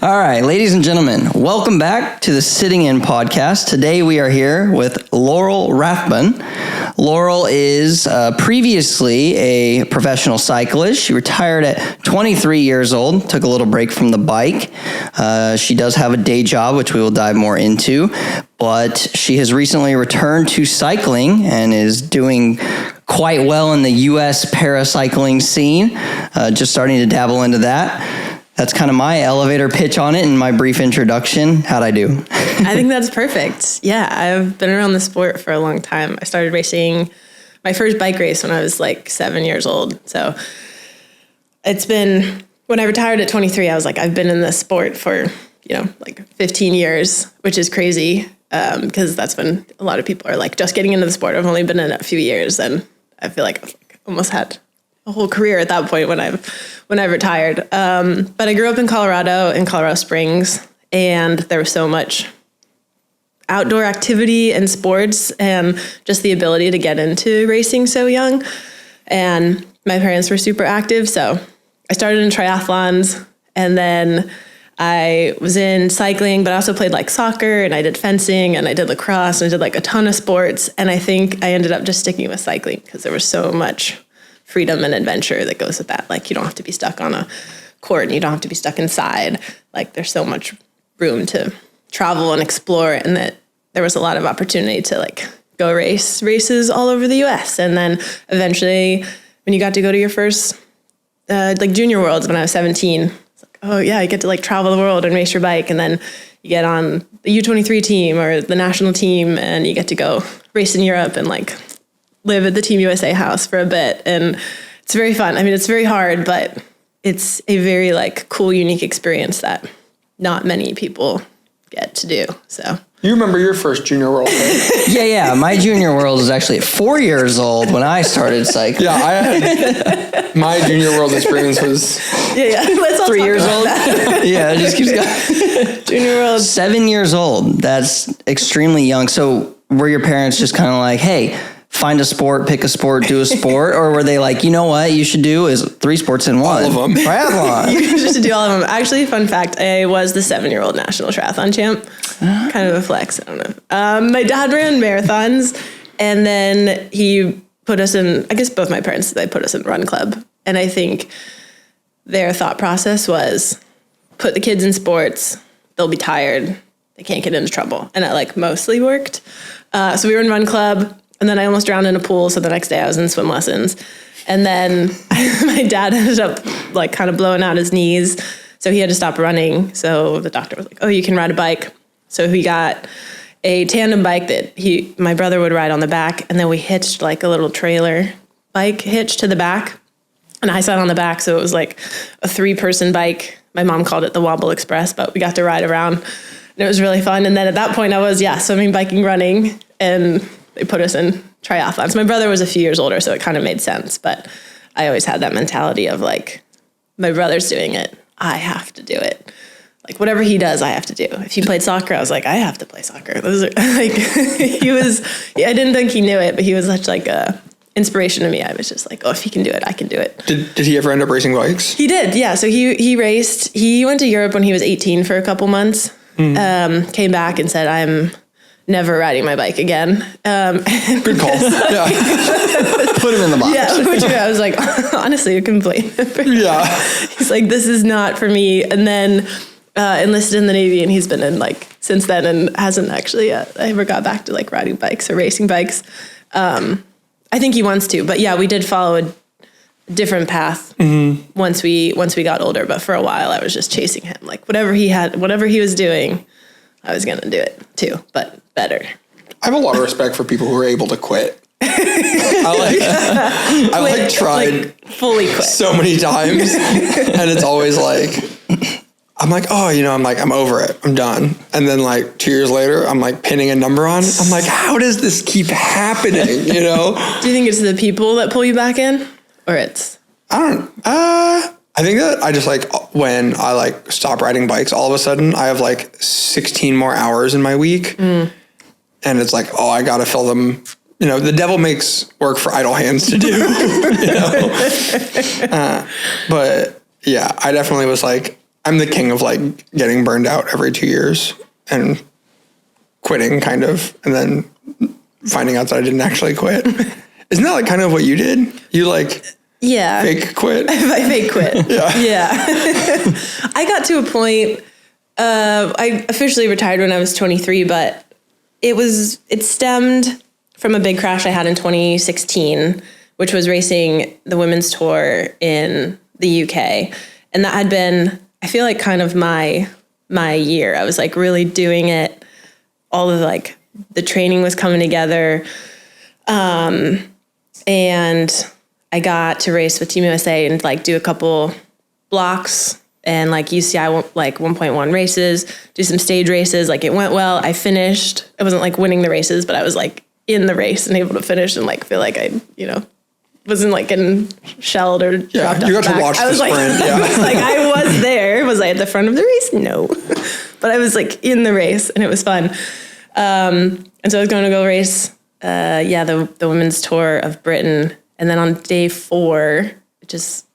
All right, ladies and gentlemen, welcome back to the Sitting In podcast. Today we are here with Laurel Rathbun. Laurel is previously a professional cyclist. She retired at 23 years old, took a little break from the bike. She does have a day job, which we will dive more into, but she has recently returned to cycling and is doing quite well in the U.S. paracycling scene, just starting to dabble into that. That's kind of my elevator pitch on it and my brief introduction. How'd I do? I think that's perfect. Yeah, I've been around the sport for a long time. I started racing my first bike race when I was like 7 years old. So it's been, when I retired at 23, I was like, I've been in this sport for, like 15 years, which is crazy because that's when a lot of people are like just getting into the sport. I've only been in it a few years and I feel like I've almost had a whole career at that point when I retired. But I grew up in Colorado Springs, and there was so much outdoor activity and sports and just the ability to get into racing so young. And my parents were super active. So I started in triathlons, and then I was in cycling, but I also played like soccer, and I did fencing, and I did lacrosse, and I did like a ton of sports. And I think I ended up just sticking with cycling because there was so much freedom and adventure that goes with that. Like, you don't have to be stuck on a court and you don't have to be stuck inside. Like, there's so much room to travel and explore, and that there was a lot of opportunity to like go races all over the US. And then eventually when you got to go to your first like junior worlds when I was 17, it's like, oh yeah, you get to like travel the world and race your bike. And then you get on the U23 team or the national team and you get to go race in Europe and like live at the Team USA house for a bit. And it's very fun. I mean, it's very hard, but it's a very like cool, unique experience that not many people get to do. So you remember your first junior world, right? Yeah. My junior world was actually at 4 years old when I started cycling. Yeah, my junior world experience was Let's all 3 years old. Yeah, it just keeps going. Junior world. 7 years old. That's extremely young. So were your parents just kind of like, hey, find a sport, pick a sport, do a sport? Or were they like, you know what you should do is 3 sports in one? All of them. Triathlon. You should do all of them. Actually, fun fact, I was the 7-year-old national triathlon champ. Kind of a flex, I don't know. My dad ran marathons, and then he put us in, I guess both my parents, they put us in run club. And I think their thought process was, put the kids in sports, they'll be tired, they can't get into trouble. And it like mostly worked. So we were in run club. And then I almost drowned in a pool. So the next day I was in swim lessons. And then my dad ended up like kind of blowing out his knees. So he had to stop running. So the doctor was like, oh, you can ride a bike. So he got a tandem bike that my brother would ride on the back. And then we hitched like a little trailer bike hitch to the back. And I sat on the back. So it was like a 3-person bike. My mom called it the Wobble Express, but we got to ride around. And it was really fun. And then at that point I was, swimming, biking, running. And they put us in triathlons. My brother was a few years older, so it kind of made sense. But I always had that mentality of like, my brother's doing it, I have to do it. Like whatever he does, I have to do. If he played soccer, I was like, I have to play soccer. Those are like, I didn't think he knew it, but he was such like a inspiration to me. I was just like, oh, if he can do it, I can do it. Did he ever end up racing bikes? He did, yeah. So he raced. He went to Europe when he was 18 for a couple months. Came back and said, I'm never riding my bike again. Good call. Yeah. Put him in the box. Yeah, which I was like, honestly, you can blame him. Yeah. He's like, this is not for me. And then enlisted in the Navy, and he's been in like since then and hasn't actually ever got back to like riding bikes or racing bikes. I think he wants to, but yeah, we did follow a different path once we got older. But for a while, I was just chasing him. Like whatever he was doing, I was gonna do it too, but better. I have a lot of respect for people who are able to quit. I tried like, fully quit so many times, and it's always like, I'm like, oh, I'm over it, I'm done. And then like 2 years later, I'm like pinning a number on. I'm like, how does this keep happening? Do you think it's the people that pull you back in, or it's? I think that I just like when I like stop riding bikes, all of a sudden I have like 16 more hours in my week. And it's like, oh, I got to fill them. The devil makes work for idle hands to do, but yeah, I definitely was like, I'm the king of like getting burned out every 2 years and quitting kind of, and then finding out that I didn't actually quit. Isn't that like kind of what you did? You like fake quit? I fake quit. Yeah. I got to a point, I officially retired when I was 23, but it stemmed from a big crash I had in 2016, which was racing the women's tour in the UK. And that had been, I feel like, kind of my year. I was like really doing it. All of like the training was coming together. And I got to race with Team USA and like do a couple blocks and like UCI like 1.1 races, do some stage races. Like it went well. I finished. I wasn't like winning the races, but I was like in the race and able to finish and like feel like I, wasn't like getting shelled or dropped you got to watch the sprint. I was like, I was there. Was I at the front of the race? No, but I was like in the race and it was fun. And so I was going to go race, the women's tour of Britain. And then on day 4, just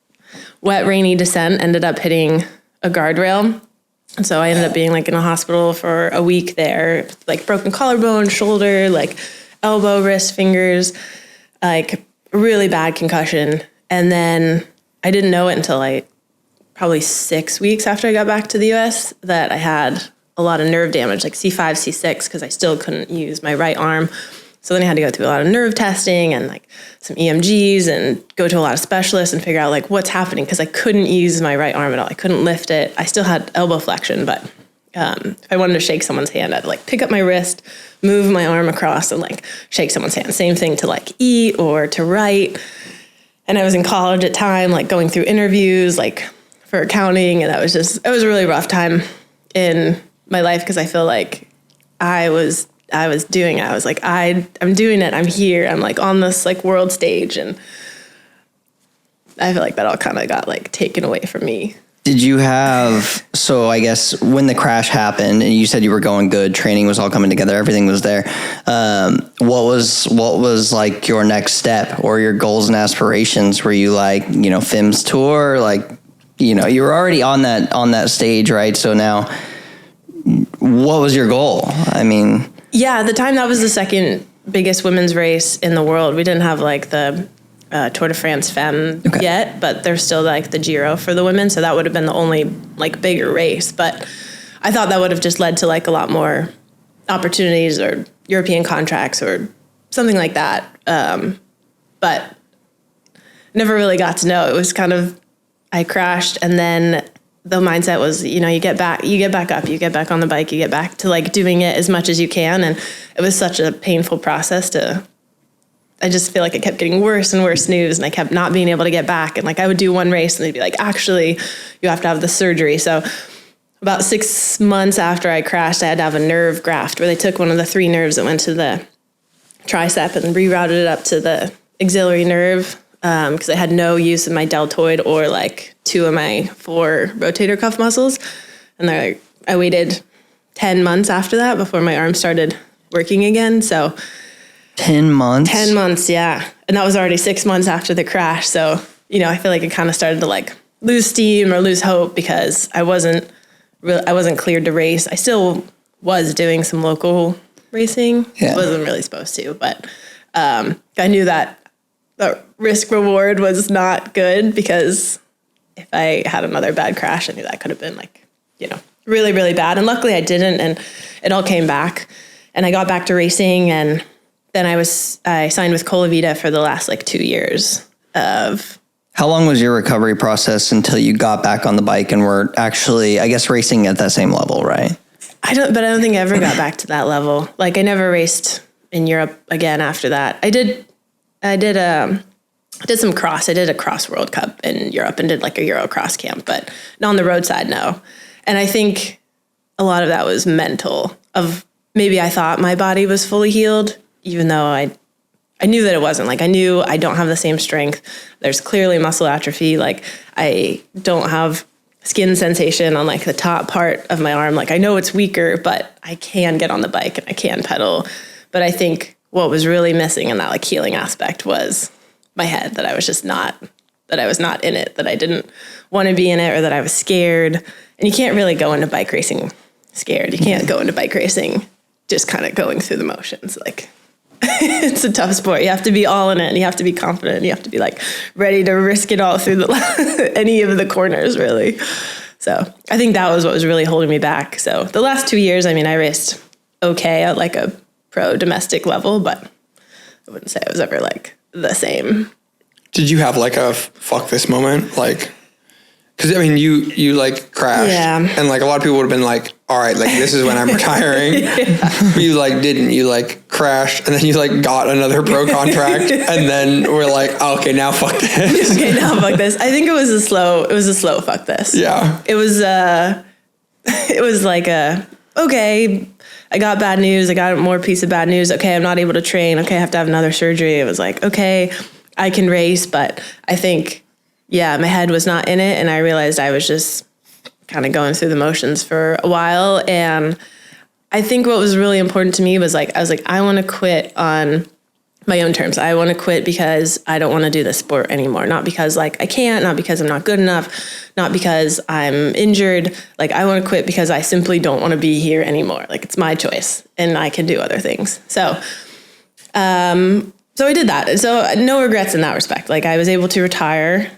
wet, rainy descent, ended up hitting a guardrail. And so I ended up being like in a hospital for a week there, like broken collarbone, shoulder, like elbow, wrist, fingers, like really bad concussion. And then I didn't know it until like probably 6 weeks after I got back to the US that I had a lot of nerve damage, like C5, C6, because I still couldn't use my right arm. So then I had to go through a lot of nerve testing and like some EMGs and go to a lot of specialists and figure out like what's happening, because I couldn't use my right arm at all. I couldn't lift it. I still had elbow flexion, but if I wanted to shake someone's hand, I'd like pick up my wrist, move my arm across and like shake someone's hand. Same thing to like eat or to write. And I was in college at time, like going through interviews, like for accounting. And it was a really rough time in my life, because I feel like I was doing it. I was like, I'm doing it. I'm here. I'm like on this like world stage. And I feel like that all kind of got like taken away from me. Did you have, so I guess when the crash happened and you said you were going good, training was all coming together, everything was there. What was like your next step or your goals and aspirations? Were you like, FIMS tour? Like, you were already on that stage, right? So now what was your goal? I mean, yeah, at the time that was the second biggest women's race in the world. We didn't have like the Tour de France Femme yet, but there's still like the Giro for the women. So that would have been the only like bigger race. But I thought that would have just led to like a lot more opportunities or European contracts or something like that. But never really got to know. It was kind of, I crashed and then the mindset was, you get back up, you get back on the bike, you get back to like doing it as much as you can. And it was such a painful process I just feel like it kept getting worse and worse news, and I kept not being able to get back. And like I would do one race and they'd be like, actually, you have to have the surgery. So about 6 months after I crashed, I had to have a nerve graft where they took one of the 3 nerves that went to the tricep and rerouted it up to the auxiliary nerve, because I had no use of my deltoid or like 2 of my 4 rotator cuff muscles. And I waited 10 months after that before my arm started working again. So 10 months? 10 months, yeah. And that was already 6 months after the crash. So, I feel like it kind of started to like lose steam or lose hope, because I wasn't cleared to race. I still was doing some local racing. Yeah. Wasn't really supposed to, but I knew that the risk reward was not good, because if I had another bad crash, I knew that could have been like, really, really bad. And luckily I didn't, and it all came back and I got back to racing. And then I signed with Colavita for the last like 2 years of. How long was your recovery process until you got back on the bike and were actually, I guess, racing at that same level, right? I don't think I ever got back to that level. Like I never raced in Europe again after that. I did some cross. I did a cross World Cup in Europe and did like a Euro cross camp, but not on the roadside, no. And I think a lot of that was mental, of maybe I thought my body was fully healed, even though I knew that it wasn't. Like I knew I don't have the same strength. There's clearly muscle atrophy. Like I don't have skin sensation on like the top part of my arm. Like I know it's weaker, but I can get on the bike and I can pedal. But I think what was really missing in that like healing aspect was my head, that I was just not that I was not in it, that I didn't want to be in it, or that I was scared. And you can't really go into bike racing scared. You can't go into bike racing just kind of going through the motions. Like, it's a tough sport. You have to be all in it, and you have to be confident, and you have to be like ready to risk it all through any of the corners, really. So I think that was what was really holding me back. So the last 2 years, I mean, I raced okay at like a pro domestic level, but I wouldn't say I was ever like the same. Did you have like a fuck this moment? Like, because I mean, you like crashed, and like a lot of people would have been like, all right, like this is when I'm retiring. But you like didn't. You like crashed, and then you like got another pro contract, and then we're like, oh, okay, now fuck this. Okay, now fuck this. I think it was a slow fuck this. Yeah. It was like okay, I got bad news. I got more piece of bad news. Okay, I'm not able to train. Okay, I have to have another surgery. It was like, okay, I can race, but I think, yeah, my head was not in it, and I realized I was just kind of going through the motions for a while. And I think what was really important to me was like, I was like, I want to quit on my own terms. I want to quit because I don't want to do this sport anymore. Not because like I can't, not because I'm not good enough, not because I'm injured. Like, I want to quit because I simply don't want to be here anymore. Like, it's my choice, and I can do other things. So I did that. So no regrets in that respect. Like, I was able to retire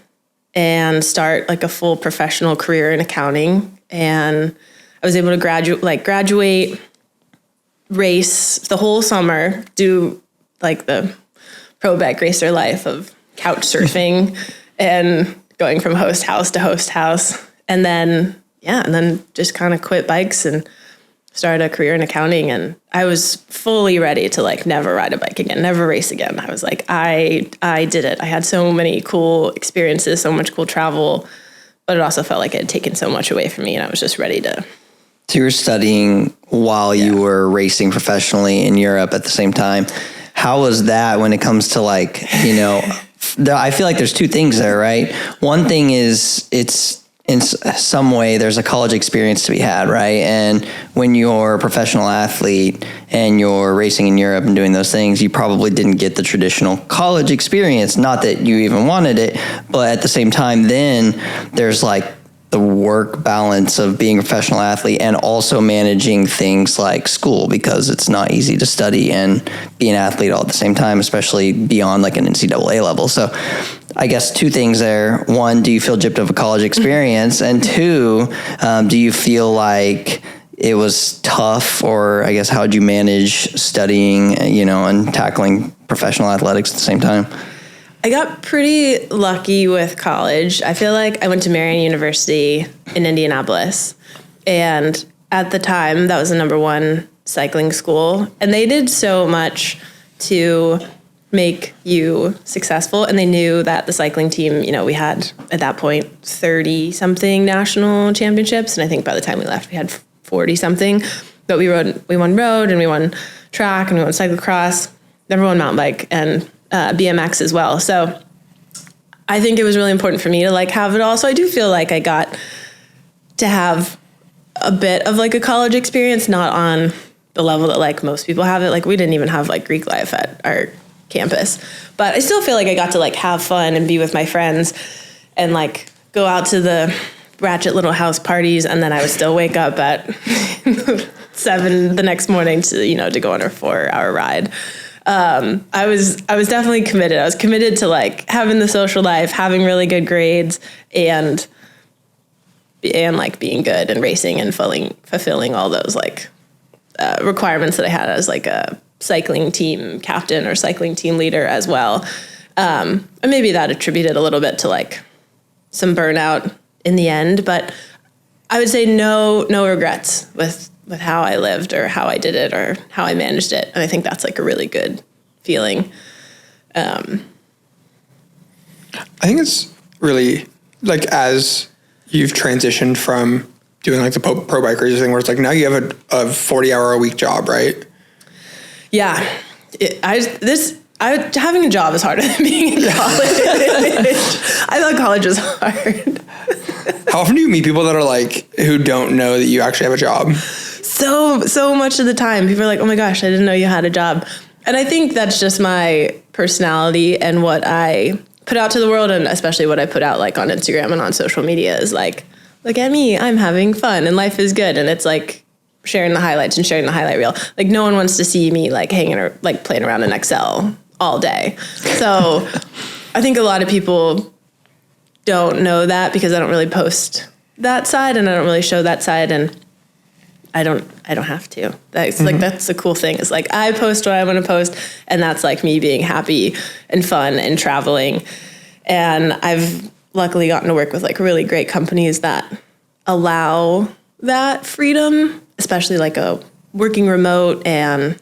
and start like a full professional career in accounting. And I was able to graduate, race the whole summer, do like the pro bike racer life of couch surfing and going from host house to host house. And then just kind of quit bikes and started a career in accounting. And I was fully ready to like never ride a bike again, never race again. I was like, I did it. I had so many cool experiences, so much cool travel, but it also felt like it had taken so much away from me, and I was just ready to. So you were studying while you were racing professionally in Europe at the same time. How was that when it comes to like, I feel like there's two things there, right? One thing is it's in some way there's a college experience to be had, right? And when you're a professional athlete and you're racing in Europe and doing those things, you probably didn't get the traditional college experience. Not that you even wanted it, but at the same time, then there's like the work balance of being a professional athlete and also managing things like school, because it's not easy to study and be an athlete all at the same time, especially beyond like an NCAA level. So I guess two things there. One, do you feel gypped of a college experience? And two, do you feel like it was tough, or I guess how did you manage studying, and tackling professional athletics at the same time? I got pretty lucky with college. I feel like I went to Marian University in Indianapolis, and at the time that was the #1 cycling school, and they did so much to make you successful. And they knew that the cycling team, we had at that point 30 something national championships, and I think by the time we left we had 40 something. But we won road, and we won track, and we won cyclocross, never won mountain bike, and BMX as well. So I think it was really important for me to like have it all. So I do feel like I got to have a bit of like a college experience, not on the level that like most people have it. Like, we didn't even have like Greek life at our campus, but I still feel like I got to like have fun and be with my friends and like go out to the ratchet little house parties. And then I would still wake up at 7 the next morning to go on a 4-hour ride. I was definitely committed. I was committed to like having the social life, having really good grades, and like being good and racing and fulfilling all those like requirements that I had as like a cycling team captain or cycling team leader as well. And maybe that attributed a little bit to like some burnout in the end, but I would say no regrets with how I lived or how I did it or how I managed it. And I think that's like a really good feeling. I think it's really like, as you've transitioned from doing like the pro bike racing thing where it's like now you have a 40-hour-a-week job, right? Yeah. Having a job is harder than being in college. I thought college was hard. How often do you meet people that are like, who don't know that you actually have a job? So much of the time, people are like, oh my gosh, I didn't know you had a job. And I think that's just my personality and what I put out to the world, and especially what I put out like on Instagram and on social media is like, look at me, I'm having fun and life is good. And it's like sharing the highlights and sharing the highlight reel. Like no one wants to see me like hanging or like playing around in Excel all day. So I think a lot of people don't know that because I don't really post that side and I don't really show that side, and I don't have to. That's like, that's the cool thing is like, I post what I want to post, and that's like me being happy and fun and traveling. And I've luckily gotten to work with like really great companies that allow that freedom, especially like a working remote and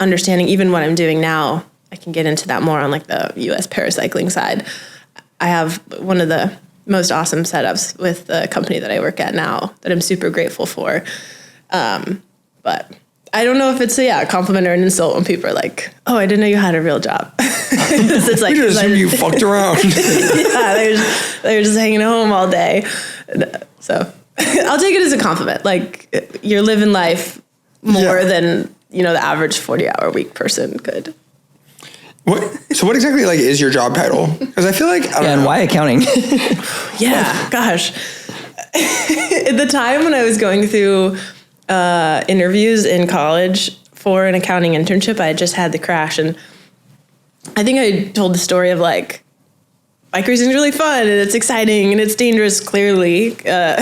understanding even what I'm doing now. I can get into that more on like the US paracycling side. I have one of the most awesome setups with the company that I work at now that I'm super grateful for. But I don't know if it's a compliment or an insult when people are like, "Oh, I didn't know you had a real job." It's like, we just assume you fucked around. Yeah, they're just hanging at home all day. So I'll take it as a compliment. Like you're living life more than the average 40-hour week person could. So what exactly like is your job title? Because I feel like I don't know. And why accounting? Yeah, gosh. At the time when I was going through interviews in college for an accounting internship, I had just had the crash, and I think I told the story of like bike racing is really fun and it's exciting and it's dangerous. Clearly, clearly.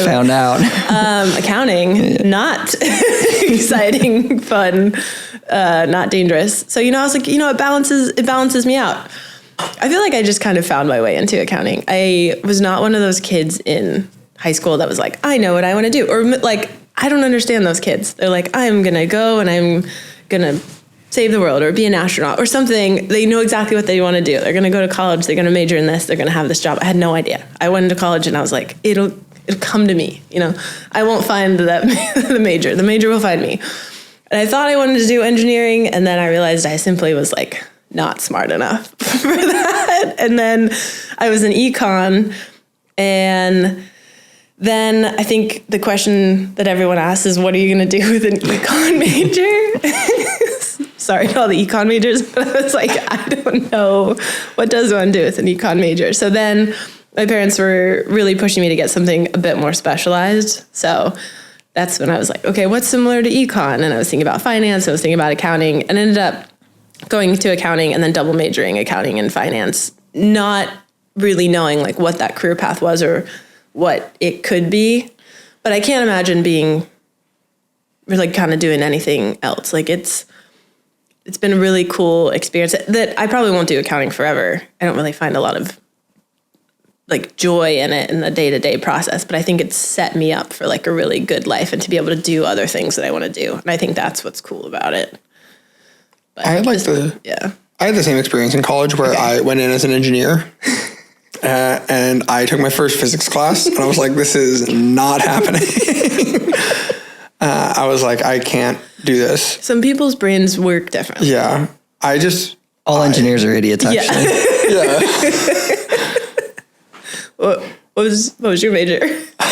Found out. Accounting, not exciting, fun, not dangerous. So I was like, it balances me out. I feel like I just kind of found my way into accounting. I was not one of those kids in high school that was like, I know what I want to do. Or like, I don't understand those kids. They're like, I'm going to go and I'm going to save the world or be an astronaut or something. They know exactly what they want to do. They're going to go to college. They're going to major in this. They're going to have this job. I had no idea. I went into college and I was like, it'll come to me. I won't find that the major. The major will find me. And I thought I wanted to do engineering. And then I realized I simply was like, not smart enough for that. And then I was in econ, and then I think the question that everyone asks is, what are you going to do with an econ major? Sorry to all the econ majors, but I was like, I don't know. What does one do with an econ major? So then my parents were really pushing me to get something a bit more specialized. So that's when I was like, okay, what's similar to econ? And I was thinking about finance. I was thinking about accounting, and ended up going to accounting and then double majoring accounting and finance, not really knowing like what that career path was or what it could be. But I can't imagine being really kind of doing anything else. Like it's been a really cool experience that I probably won't do accounting forever. I don't really find a lot of like joy in it in the day-to-day process, but I think it's set me up for like a really good life and to be able to do other things that I want to do. And I think that's what's cool about it. But I had I had the same experience in college where I went in as an engineer and I took my first physics class and I was like, this is not happening. I was like, I can't do this. Some people's brains work differently. Yeah. All engineers are idiots, actually. Yeah. What was your major?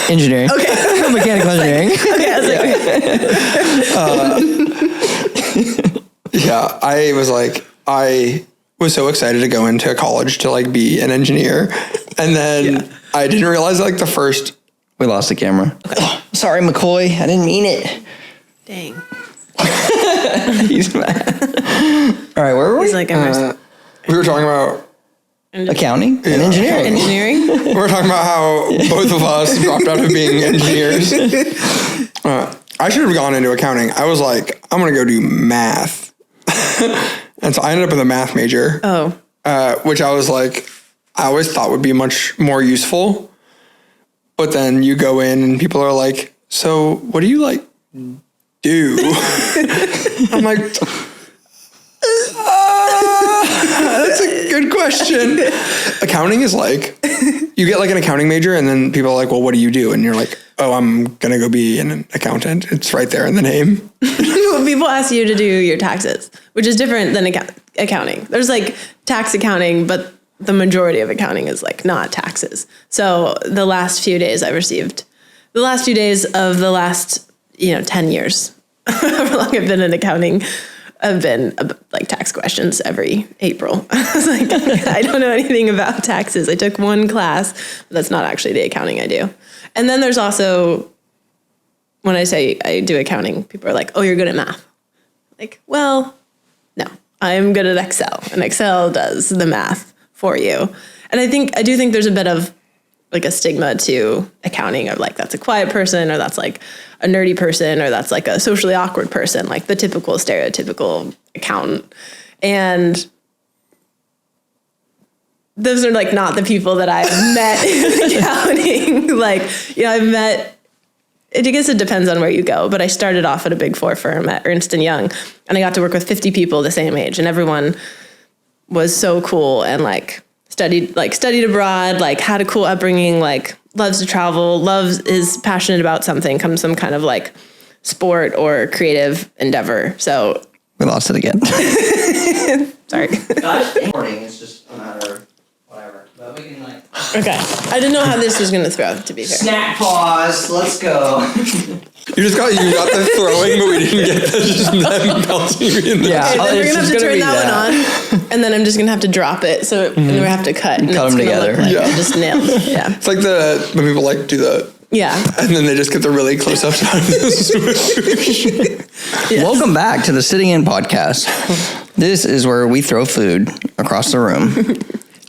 Engineering. Okay. Mechanical engineering. Okay, I was like, Yeah, I was so excited to go into college to like be an engineer, and then I didn't realize like the first. We lost the camera. Oh, sorry, McCoy. I didn't mean it. dang. He's mad. All right, where were we? He's like, We were talking about accounting and engineering. Engineering. we were talking about how both of us dropped out of being engineers. I should have gone into accounting. I was like, I'm gonna go do math. And so I ended up with a math major, which I was like, I always thought would be much more useful. But then you go in and people are like, so what do you like do? I'm like, that's a good question. Accounting is like, you get like an accounting major and then people are like, well, what do you do? And you're like, oh, I'm going to go be an accountant. It's right there in the name. People ask you to do your taxes, which is different than accounting. There's like tax accounting, but the majority of accounting is like not taxes. So the last few days of the last 10 years, however long I've been in accounting, I've been like tax questions every April. I was like, I don't know anything about taxes. I took one class, but that's not actually the accounting I do. And then there's also, when I say I do accounting, people are like, oh, you're good at math. Like, well, no, I'm good at Excel, and Excel does the math for you. And I do think there's a bit of like a stigma to accounting of like, that's a quiet person, or that's like a nerdy person, or that's like a socially awkward person, like the typical stereotypical accountant. And those are like not the people that I've met in accounting. Like, I've met, I guess it depends on where you go, but I started off at a Big Four firm at Ernst & Young, and I got to work with 50 people the same age, and everyone was so cool and like studied abroad, like had a cool upbringing, like loves to travel, is passionate about something, comes some kind of like sport or creative endeavor. So we lost it again. Sorry. It's just a matter of whatever. But we can like. Okay. I didn't know how this was going to throw, to be fair. Snack pause. Let's go. You got the throwing, but we didn't get just them pelting you in the Yeah. Okay, then we're going to have to turn that one on, and then I'm just going to have to drop it, and then we have to cut. And Cut it's them gonna together. look like Yeah. I just nailed it. Yeah. It's like when people like do the, Yeah. and then they just get the really close up shot. Yes. Welcome back to the Sitting In podcast. This is where we throw food across the room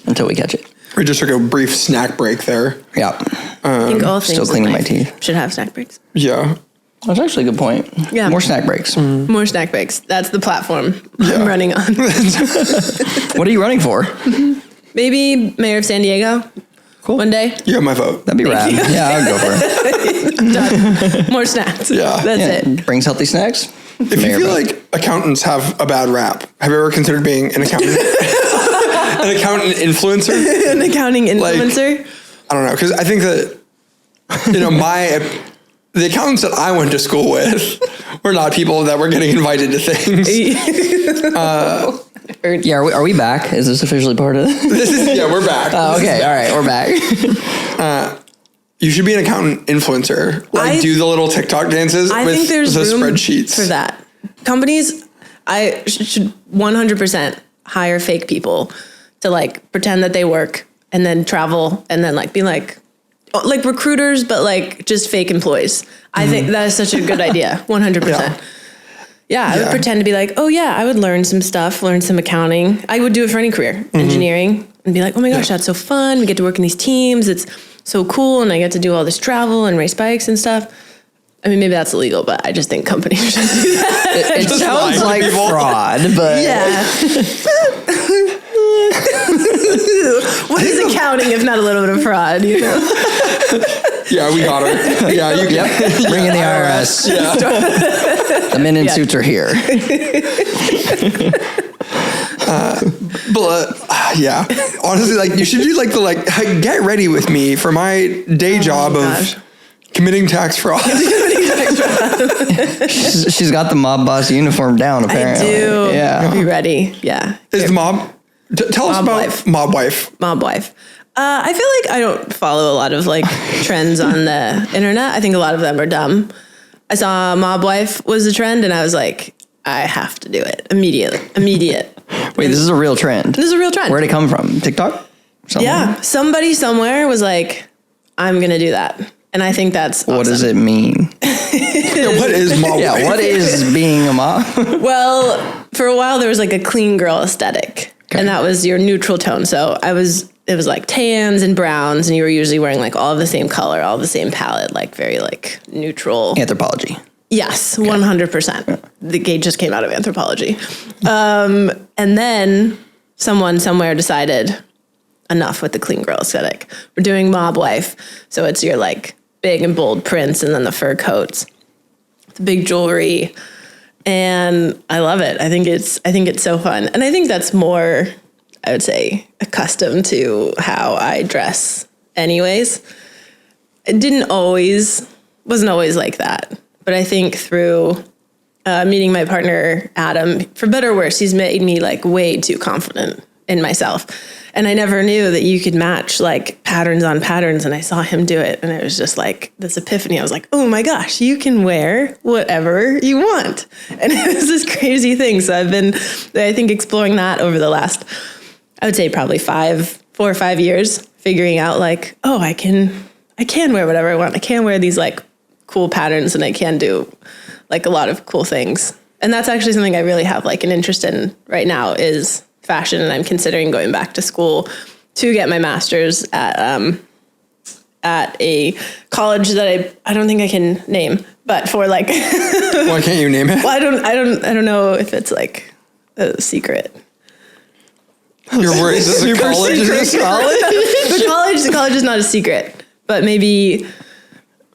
until we catch it. We just took a brief snack break there. Yeah. I think all things Still cleaning in my life teeth. should have snack breaks. Yeah. That's actually a good point. Yeah. More snack breaks. More snack breaks. That's the platform I'm running on. What are you running for? Maybe mayor of San Diego. Cool. One day. You got my vote. That'd be rad. Yeah, I would go for it. Done. More snacks. Yeah. That's Yeah. it. Brings healthy snacks. If you feel like accountants have a bad rap, have you ever considered being an accountant? An accountant influencer? An accounting influencer. I don't know, because I think that, the accountants that I went to school with were not people that were getting invited to things. Yeah, are we back? Is this officially part of it? We're back. Oh, okay, all right, we're back. You should be an accountant influencer. Like, do the little TikTok dances I with think there's the room spreadsheets. for that. Companies, I should 100% hire fake people to like pretend that they work and then travel and then like be like recruiters, but like just fake employees. I think that is such a good idea. 100%. Yeah, I would pretend to be like, oh yeah, I would learn some stuff, learn some accounting. I would do it for any career, engineering, and be like, oh my gosh, that's so fun. We get to work in these teams. It's so cool. And I get to do all this travel and race bikes and stuff. I mean, maybe that's illegal, but I just think companies should do that. It sounds like fraud, but Yeah. What is accounting if not a little bit of fraud, Yeah, we got her. Yeah, you Yep. Bring in the IRS. Yeah. The men in suits are here. But yeah, honestly, like you should do like get ready with me for my day job of committing tax fraud. She's got the mob boss uniform down, apparently. I do. Yeah. Be ready. Yeah. Is the mob? Tell us Mob about wife. mob wife. Mob wife. I feel like I don't follow a lot of like trends on the internet. I think a lot of them are dumb. I saw mob wife was a trend and I was like, I have to do it immediate. Wait, this is a real trend. This is a real trend. Where'd it come from? TikTok? Somewhere? Yeah. Somebody somewhere was like, I'm going to do that. And I think that's awesome. What does it mean? What is mob wife? Yeah, what is being a mob? Well, for a while there was like a clean girl aesthetic. Okay. And that was your neutral tone. So it was like tans and browns, and you were usually wearing like all of the same color, all of the same palette, like very like neutral. Anthropology. Yes, 100%. The gate just came out of anthropology. And then someone somewhere decided enough with the clean girl aesthetic. We're doing mob wife. So it's your like big and bold prints and then the fur coats, the big jewelry. And I love it. I think it's so fun. And I think that's more, I would say, accustomed to how I dress anyways. It wasn't always like that. But I think through meeting my partner, Adam, for better or worse, he's made me like way too confident in myself. And I never knew that you could match like patterns on patterns. And I saw him do it. And it was just like this epiphany. I was like, oh my gosh, you can wear whatever you want. And it was this crazy thing. So I've been, I think, exploring that over the last, I would say probably 4 or 5 years, figuring out like, oh, I can wear whatever I want. I can wear these like cool patterns and I can do like a lot of cool things. And that's actually something I really have like an interest in right now is fashion. And I'm considering going back to school to get my master's at a college that I don't think I can name, but for like, Why can't you name it? well, I don't know if it's like a secret. You're worried this is a college? Is this college? The college is not a secret, but maybe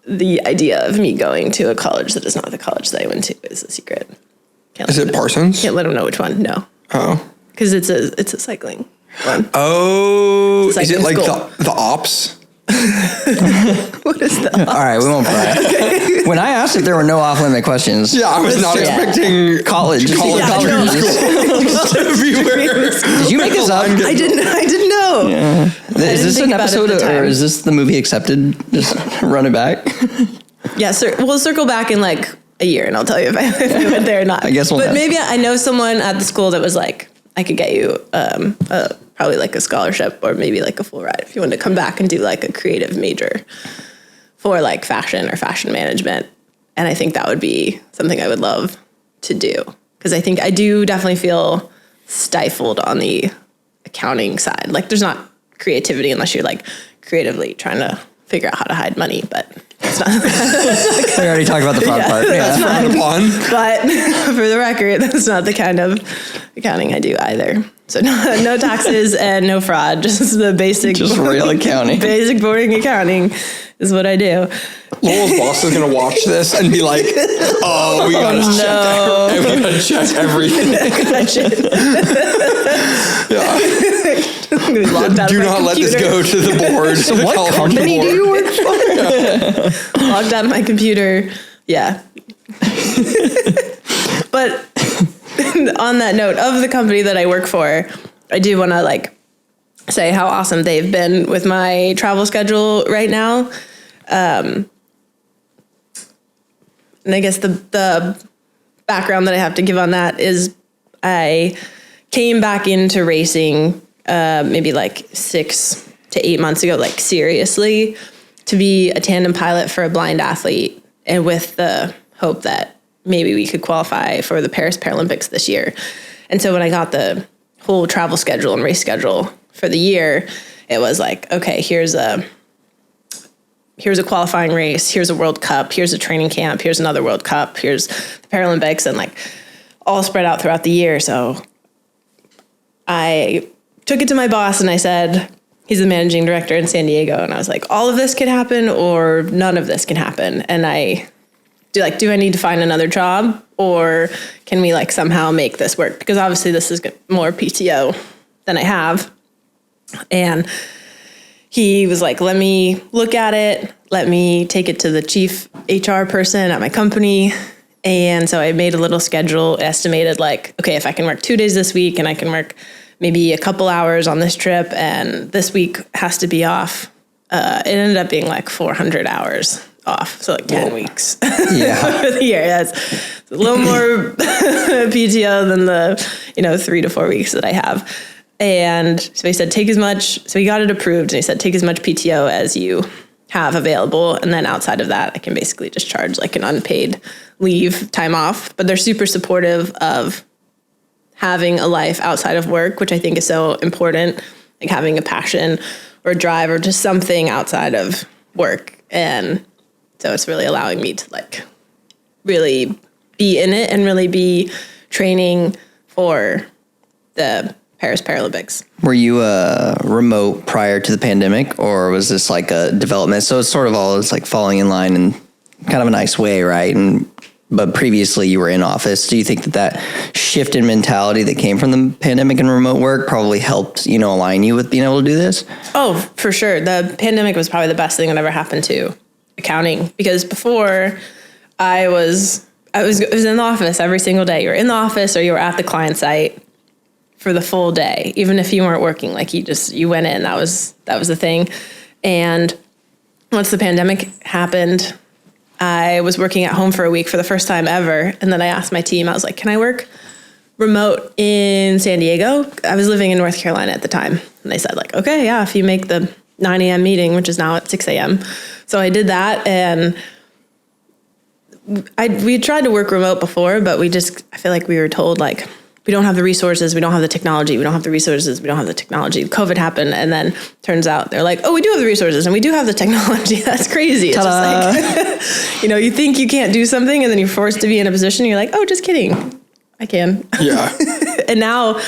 the idea of me going to a college that is not the college that I went to is a secret. Is it Parsons? Can't let them know which one. No. Oh. Because it's a cycling one. Oh, It's like is it in like school. the ops? What is that? All right, we won't pry. When I asked if there were no off-limit questions, Yeah, I was not expecting college. college everywhere. Did you make this up? I didn't know. Is this think an about it episode, at the or time. is this the movie Accepted? Just run it back. Yeah, we'll circle back in like a year, and I'll tell you if I went there or not. I guess we'll But know. maybe I know someone at the school that was like, I could get you probably like a scholarship or maybe like a full ride if you wanted to come back and do like a creative major for like fashion or fashion management. And I think that would be something I would love to do because I think I do definitely feel stifled on the accounting side. Like there's not creativity unless you're like creatively trying to figure out how to hide money, but it's not. We already talked about the fun part. That's Yeah. fine. Fun. But for the record, that's not the kind of accounting I do either. So no taxes and no fraud, just the basic, Just real accounting. basic boring accounting is what I do. Lowell's boss is gonna watch this and be like, "Oh, we gotta check everything." Do not let this go to the board. So What company do you work for? Logged out of my computer. Yeah. But on that note of the company that I work for, I do want to like say how awesome they've been with my travel schedule right now. And I guess the background that I have to give on that is I came back into racing maybe like 6 to 8 months ago, like seriously, to be a tandem pilot for a blind athlete, and with the hope that maybe we could qualify for the Paris Paralympics this year. And so when I got the whole travel schedule and race schedule for the year, it was like, okay, here's a qualifying race, here's a World Cup, here's a training camp, here's another World Cup, here's the Paralympics, and like all spread out throughout the year. So I took it to my boss and I said, he's the managing director in San Diego, and I was like, all of this could happen or none of this can happen. And do I need to find another job, or can we like somehow make this work? Because obviously this is more PTO than I have. And he was like, let me look at it. Let me take it to the chief HR person at my company. And so I made a little schedule, estimated like, okay, if I can work 2 days this week and I can work maybe a couple hours on this trip and this week has to be off. It ended up being like 400 hours off. So like 10 weeks Yeah. for the year. That's a little more PTO than the, 3 to 4 weeks that I have. And so he said, so he got it approved, and he said, take as much PTO as you have available. And then outside of that, I can basically just charge like an unpaid leave time off. But they're super supportive of having a life outside of work, which I think is so important, like having a passion or a drive or just something outside of work. And so it's really allowing me to like really be in it and really be training for the Paris Paralympics. Were you remote prior to the pandemic, or was this like a development? So it's sort of all it's like falling in line in kind of a nice way, right? But previously you were in office. Do you think that shift in mentality that came from the pandemic and remote work probably helped, align you with being able to do this? Oh, for sure. The pandemic was probably the best thing that ever happened to accounting, because before I was in the office every single day. You were in the office or you were at the client site. for the full day, even if you weren't working. Like you went in. That was the thing. And once the pandemic happened, I was working at home for a week for the first time ever. And then I asked my team, I was like, can I work remote in San Diego? I was living in North Carolina at the time. And they said like, okay, yeah, if you make the 9 a.m. meeting, which is now at 6 a.m. So I did that. And we tried to work remote before, but I feel like we were told like, we don't have the resources, we don't have the technology, we don't have the resources, we don't have the technology. COVID happened, and then turns out they're like, oh, we do have the resources and we do have the technology. That's crazy. It's just like, you think you can't do something, and then you're forced to be in a position, you're like, oh, just kidding. I can. Yeah. And now,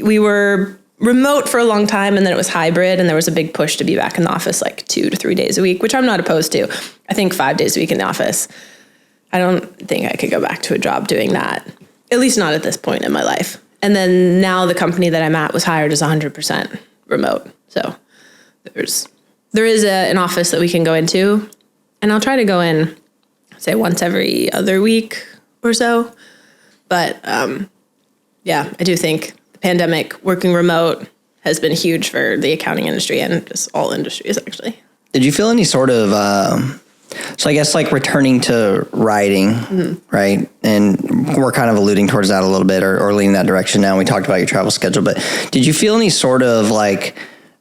we were remote for a long time, and then it was hybrid, and there was a big push to be back in the office like 2 to 3 days a week, which I'm not opposed to. I think 5 days a week in the office. I don't think I could go back to a job doing that. At least not at this point in my life. And then now the company that I'm at was hired as 100% remote. So there is an office that we can go into, and I'll try to go in, say, once every other week or so. But I do think the pandemic, working remote, has been huge for the accounting industry and just all industries, actually. Did you feel any sort of... So I guess like returning to writing, right? And we're kind of alluding towards that a little bit or leaning that direction now. We talked about your travel schedule, but did you feel any sort of like,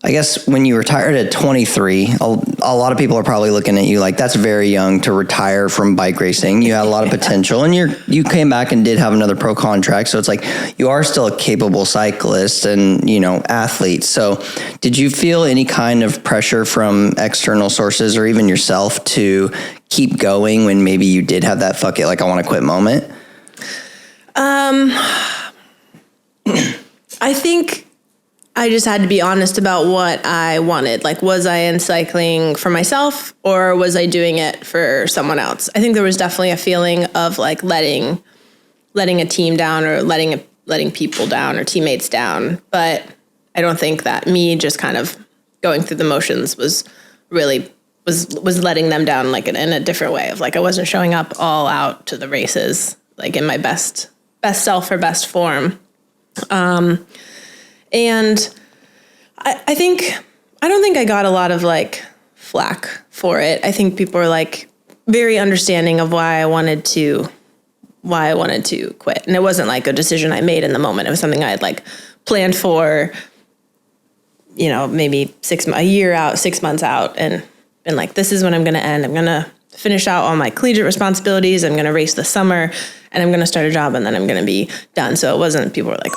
I guess when you retired at 23, a lot of people are probably looking at you like that's very young to retire from bike racing. You had a lot of potential, and you came back and did have another pro contract. So it's like you are still a capable cyclist and, athlete. So did you feel any kind of pressure from external sources or even yourself to keep going when maybe you did have that fuck it, like I want to quit moment? I think I just had to be honest about what I wanted. Like, was I in cycling for myself, or was I doing it for someone else? I think there was definitely a feeling of like letting a team down, or letting people down or teammates down. But I don't think that me just kind of going through the motions was really was letting them down, like in a different way of like, I wasn't showing up all out to the races, like in my best self or best form. And I don't think I got a lot of like flack for it. I think people are like very understanding of why I wanted to quit. And it wasn't like a decision I made in the moment. It was something I had like planned for, maybe a year out, 6 months out, and been like, this is when I'm going to end. I'm going to finish out all my collegiate responsibilities. I'm going to race this summer, and I'm going to start a job, and then I'm going to be done. So it wasn't, people were like,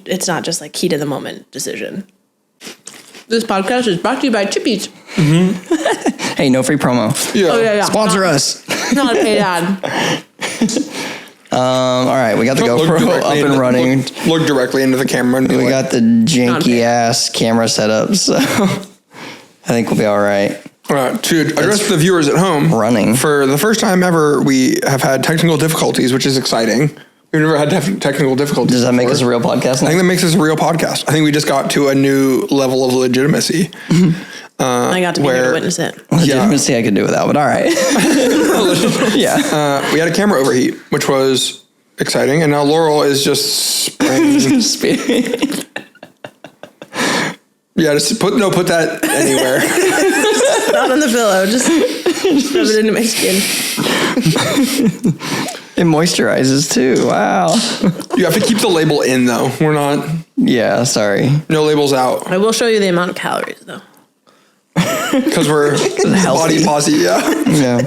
it's not just like heat of the moment decision. This podcast is brought to you by Chippies. Mm-hmm. Hey, no free promo. Yeah. Oh, yeah. Sponsor us. Not a paid ad. All right, we got the GoPro up and running. Look directly into the camera. And we got the janky ass camera set up, so I think we'll be all right. To address the viewers at home, running for the first time ever, we have had technical difficulties, which is exciting. We've never had technical difficulties. Does that make us a real podcast now? I think that makes us a real podcast. I think we just got to a new level of legitimacy. I got to be here to witness it. Legitimacy I could do without, but all right. We had a camera overheat, which was exciting, and now Laurel is just spraying. Yeah, just put that anywhere. Not on the pillow, just rub it into my skin. It moisturizes too. Wow. You have to keep the label in though. We're not. Yeah, sorry. No labels out. I will show you the amount of calories though. Because we're body posse. Yeah.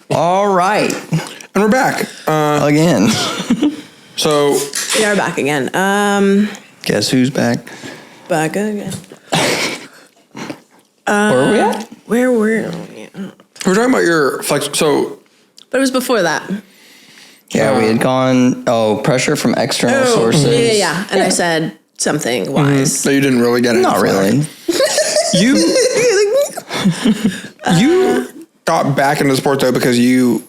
All right. And we're back again. So we are back again. Guess who's back? Back again. Where are we at? Where were we? We're talking about your flex. So, but it was before that. Yeah, we had gone. Pressure from external sources. Yeah. And I said something wise. So you didn't really get it. Not really. You got back into sport though because you.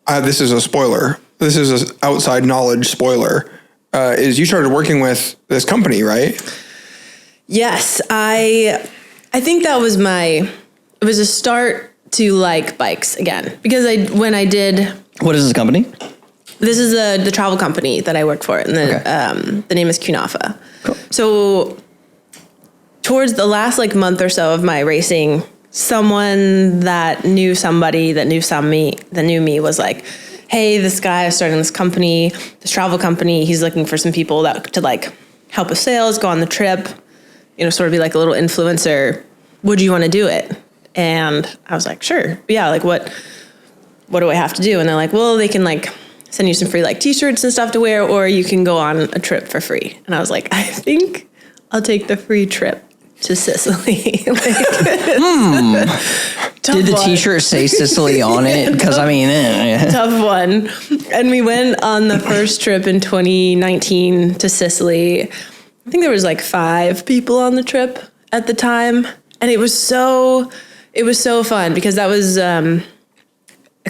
This is a spoiler. This is an outside knowledge spoiler. Is you started working with this company, right? Yes, I think that was it was a start to like bikes again, because when I did. What is this company? This is the travel company that I work for, and the name is Qunafa. Cool. So towards the last like month or so of my racing, someone that knew somebody that knew me was like, hey, this guy is starting this company, this travel company. He's looking for some people that to like help with sales, go on the trip, sort of be like a little influencer. Would you want to do it? And I was like, sure. Yeah. Like what do I have to do? And they're like, well, they can like send you some free like t-shirts and stuff to wear, or you can go on a trip for free. And I was like, I think I'll take the free trip to Sicily. Did the t-shirt say Sicily on it? Because tough one. And we went on the first trip in 2019 to Sicily. I think there was like 5 people on the trip at the time. And it was so fun because that was a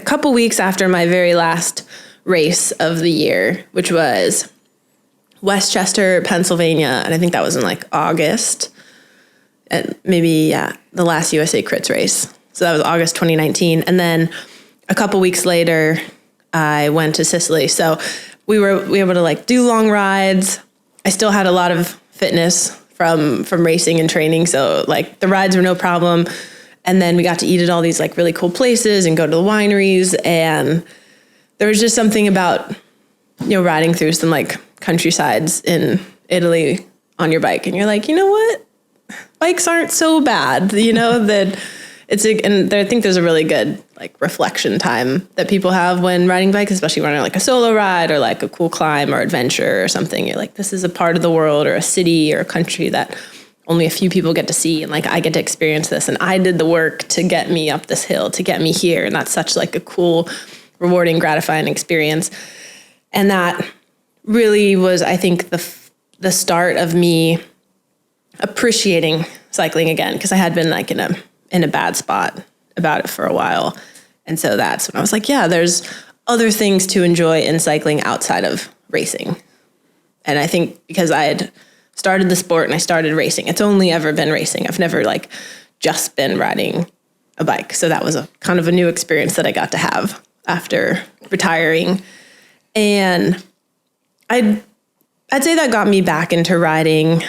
couple weeks after my very last race of the year, which was Westchester, Pennsylvania. And I think that was in like August. And maybe, the last USA Crits race. So that was August 2019. And then a couple weeks later, I went to Sicily. So we were able to like do long rides. I still had a lot of fitness from racing and training. So like the rides were no problem. And then we got to eat at all these like really cool places and go to the wineries. And there was just something about, riding through some like countrysides in Italy on your bike. And you're like, you know what? Bikes aren't so bad, that and I think there's a really good like reflection time that people have when riding bikes, especially when on like a solo ride or like a cool climb or adventure or something. You're like, this is a part of the world or a city or a country that only a few people get to see. And like, I get to experience this, and I did the work to get me up this hill, to get me here. And that's such like a cool, rewarding, gratifying experience. And that really was, I think, the start of me appreciating cycling again, because I had been like in a bad spot about it for a while. And so that's when I was like, yeah, there's other things to enjoy in cycling outside of racing. And I think because I had started the sport and I started racing, it's only ever been racing. I've never like just been riding a bike. So that was a kind of a new experience that I got to have after retiring. And I'd say that got me back into riding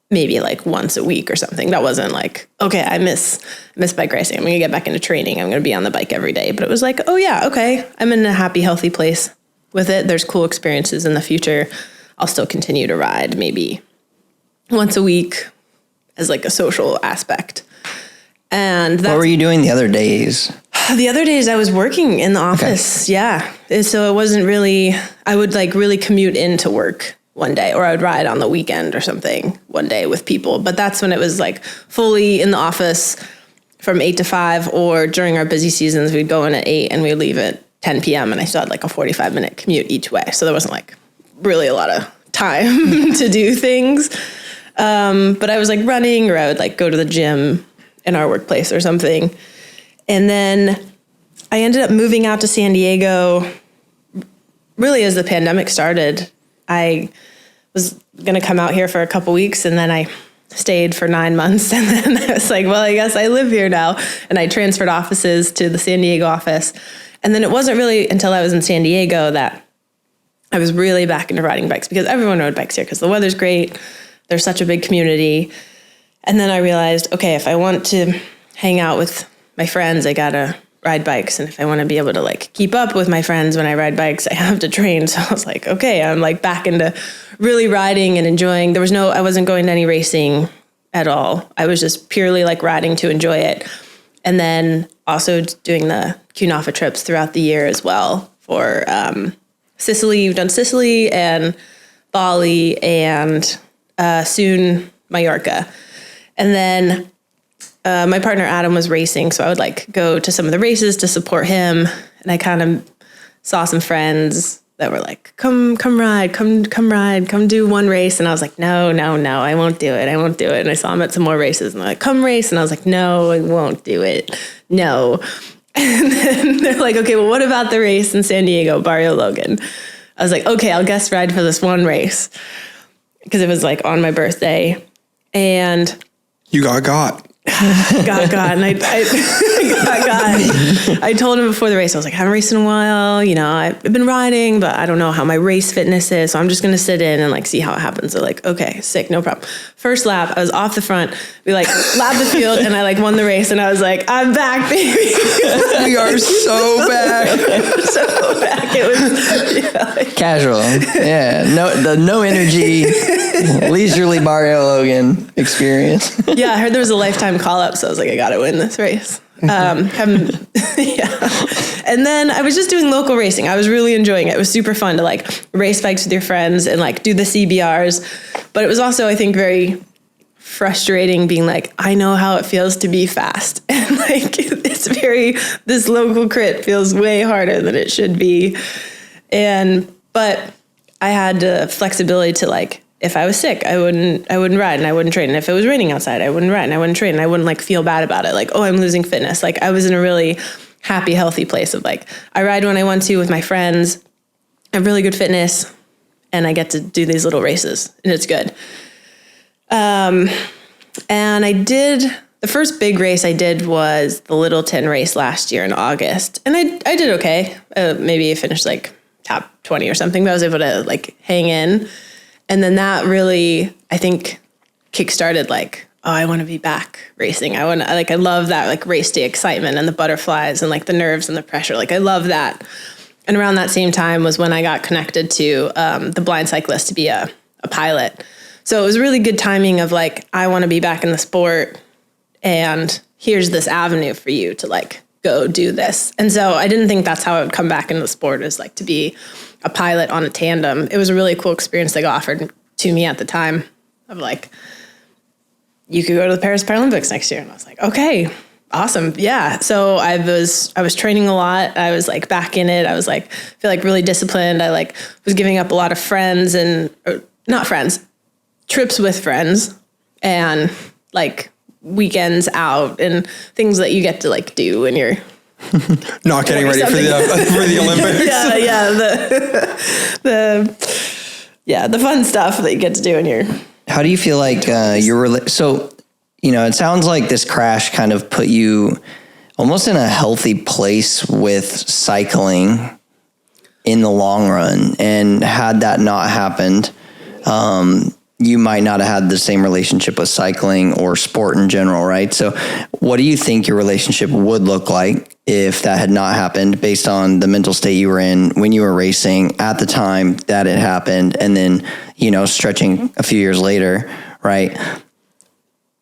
maybe like once a week or something. That wasn't like, okay, I miss bike racing, I'm going to get back into training, I'm going to be on the bike every day. But it was like, oh yeah, okay, I'm in a happy, healthy place with it. There's cool experiences in the future. I'll still continue to ride maybe once a week as like a social aspect. And what were you doing the other days? The other days I was working in the office. Okay. Yeah. So it wasn't really, I would like really commute into work one day, or I would ride on the weekend or something one day with people. But that's when it was like fully in the office from 8 to 5, or during our busy seasons, we'd go in at 8 and we'd leave at 10 p.m. And I still had like a 45-minute commute each way. So there wasn't like really a lot of time to do things. But I was like running, or I would like go to the gym in our workplace or something. And then I ended up moving out to San Diego really as the pandemic started. I was going to come out here for a couple weeks, and then I stayed for 9 months. And then I was like, well, I guess I live here now. And I transferred offices to the San Diego office. And then it wasn't really until I was in San Diego that I was really back into riding bikes, because everyone rode bikes here because the weather's great. There's such a big community. And then I realized, okay, if I want to hang out with my friends, I got to ride bikes. And if I want to be able to like keep up with my friends when I ride bikes, I have to train. So I was like, okay, I'm like back into really riding and enjoying. I wasn't going to any racing at all. I was just purely like riding to enjoy it. And then also doing the Qunafa trips throughout the year as well for Sicily. We've done Sicily and Bali and soon Mallorca. And then my partner Adam was racing, so I would like go to some of the races to support him. And I kind of saw some friends that were like, come ride, come do one race. And I was like, no, I won't do it. And I saw him at some more races, and they're like, come race. And I was like, no, I won't do it. No. And then they're like, okay, well, what about the race in San Diego, Barrio Logan? I was like, okay, I'll guest ride for this one race, because it was like on my birthday. And you got. God. And I told him before the race, I was like, I haven't raced in a while. You know, I've been riding, but I don't know how my race fitness is. So I'm just going to sit in and like see how it happens. They're like, okay, sick, no problem. First lap, I was off the front. We like lapped the field and I like won the race. And I was like, I'm back, baby. We are so back. So back. It was Casual. Yeah. No energy, leisurely Mario Logan experience. Yeah, I heard there was a lifetime call up, so I was like, I gotta win this race. And then I was just doing local racing. I was really enjoying it. It was super fun to like race bikes with your friends and like do the CBRs. But it was also, I think, very frustrating being like, I know how it feels to be fast. And like, this local crit feels way harder than it should be. But I had the flexibility to like, if I was sick, I wouldn't ride and I wouldn't train. And if it was raining outside, I wouldn't ride and I wouldn't train. And I wouldn't like feel bad about it. Like, oh, I'm losing fitness. Like I was in a really happy, healthy place of like, I ride when I want to with my friends. I have really good fitness and I get to do these little races and it's good. And the first big race I did was the Littleton race last year in August. And I did okay. Maybe I finished like top 20 or something, but I was able to like hang in. And then that really, I think, kickstarted like, oh, I want to be back racing. I love that like race day excitement and the butterflies and like the nerves and the pressure. Like I love that. And around that same time was when I got connected to the Blind Cyclist to be a pilot. So it was really good timing of like, I want to be back in the sport and here's this avenue for you to like go do this. And so I didn't think that's how I would come back into the sport, is like to be a pilot on a tandem. It was a really cool experience they offered to me at the time of like, you could go to the Paris Paralympics next year. And I was like, okay, awesome. Yeah. So I was training a lot. I was like back in it. I was like, feel like really disciplined. I like was giving up a lot of friends trips with friends and like weekends out and things that you get to like do when you're not getting ready for the Olympics. The fun stuff that you get to do when you're. How do you feel like so, you know, it sounds like this crash kind of put you almost in a healthy place with cycling in the long run. And had that not happened, you might not have had the same relationship with cycling or sport in general, right? So what do you think your relationship would look like if that had not happened, based on the mental state you were in when you were racing at the time that it happened, and then, you know, stretching a few years later, right?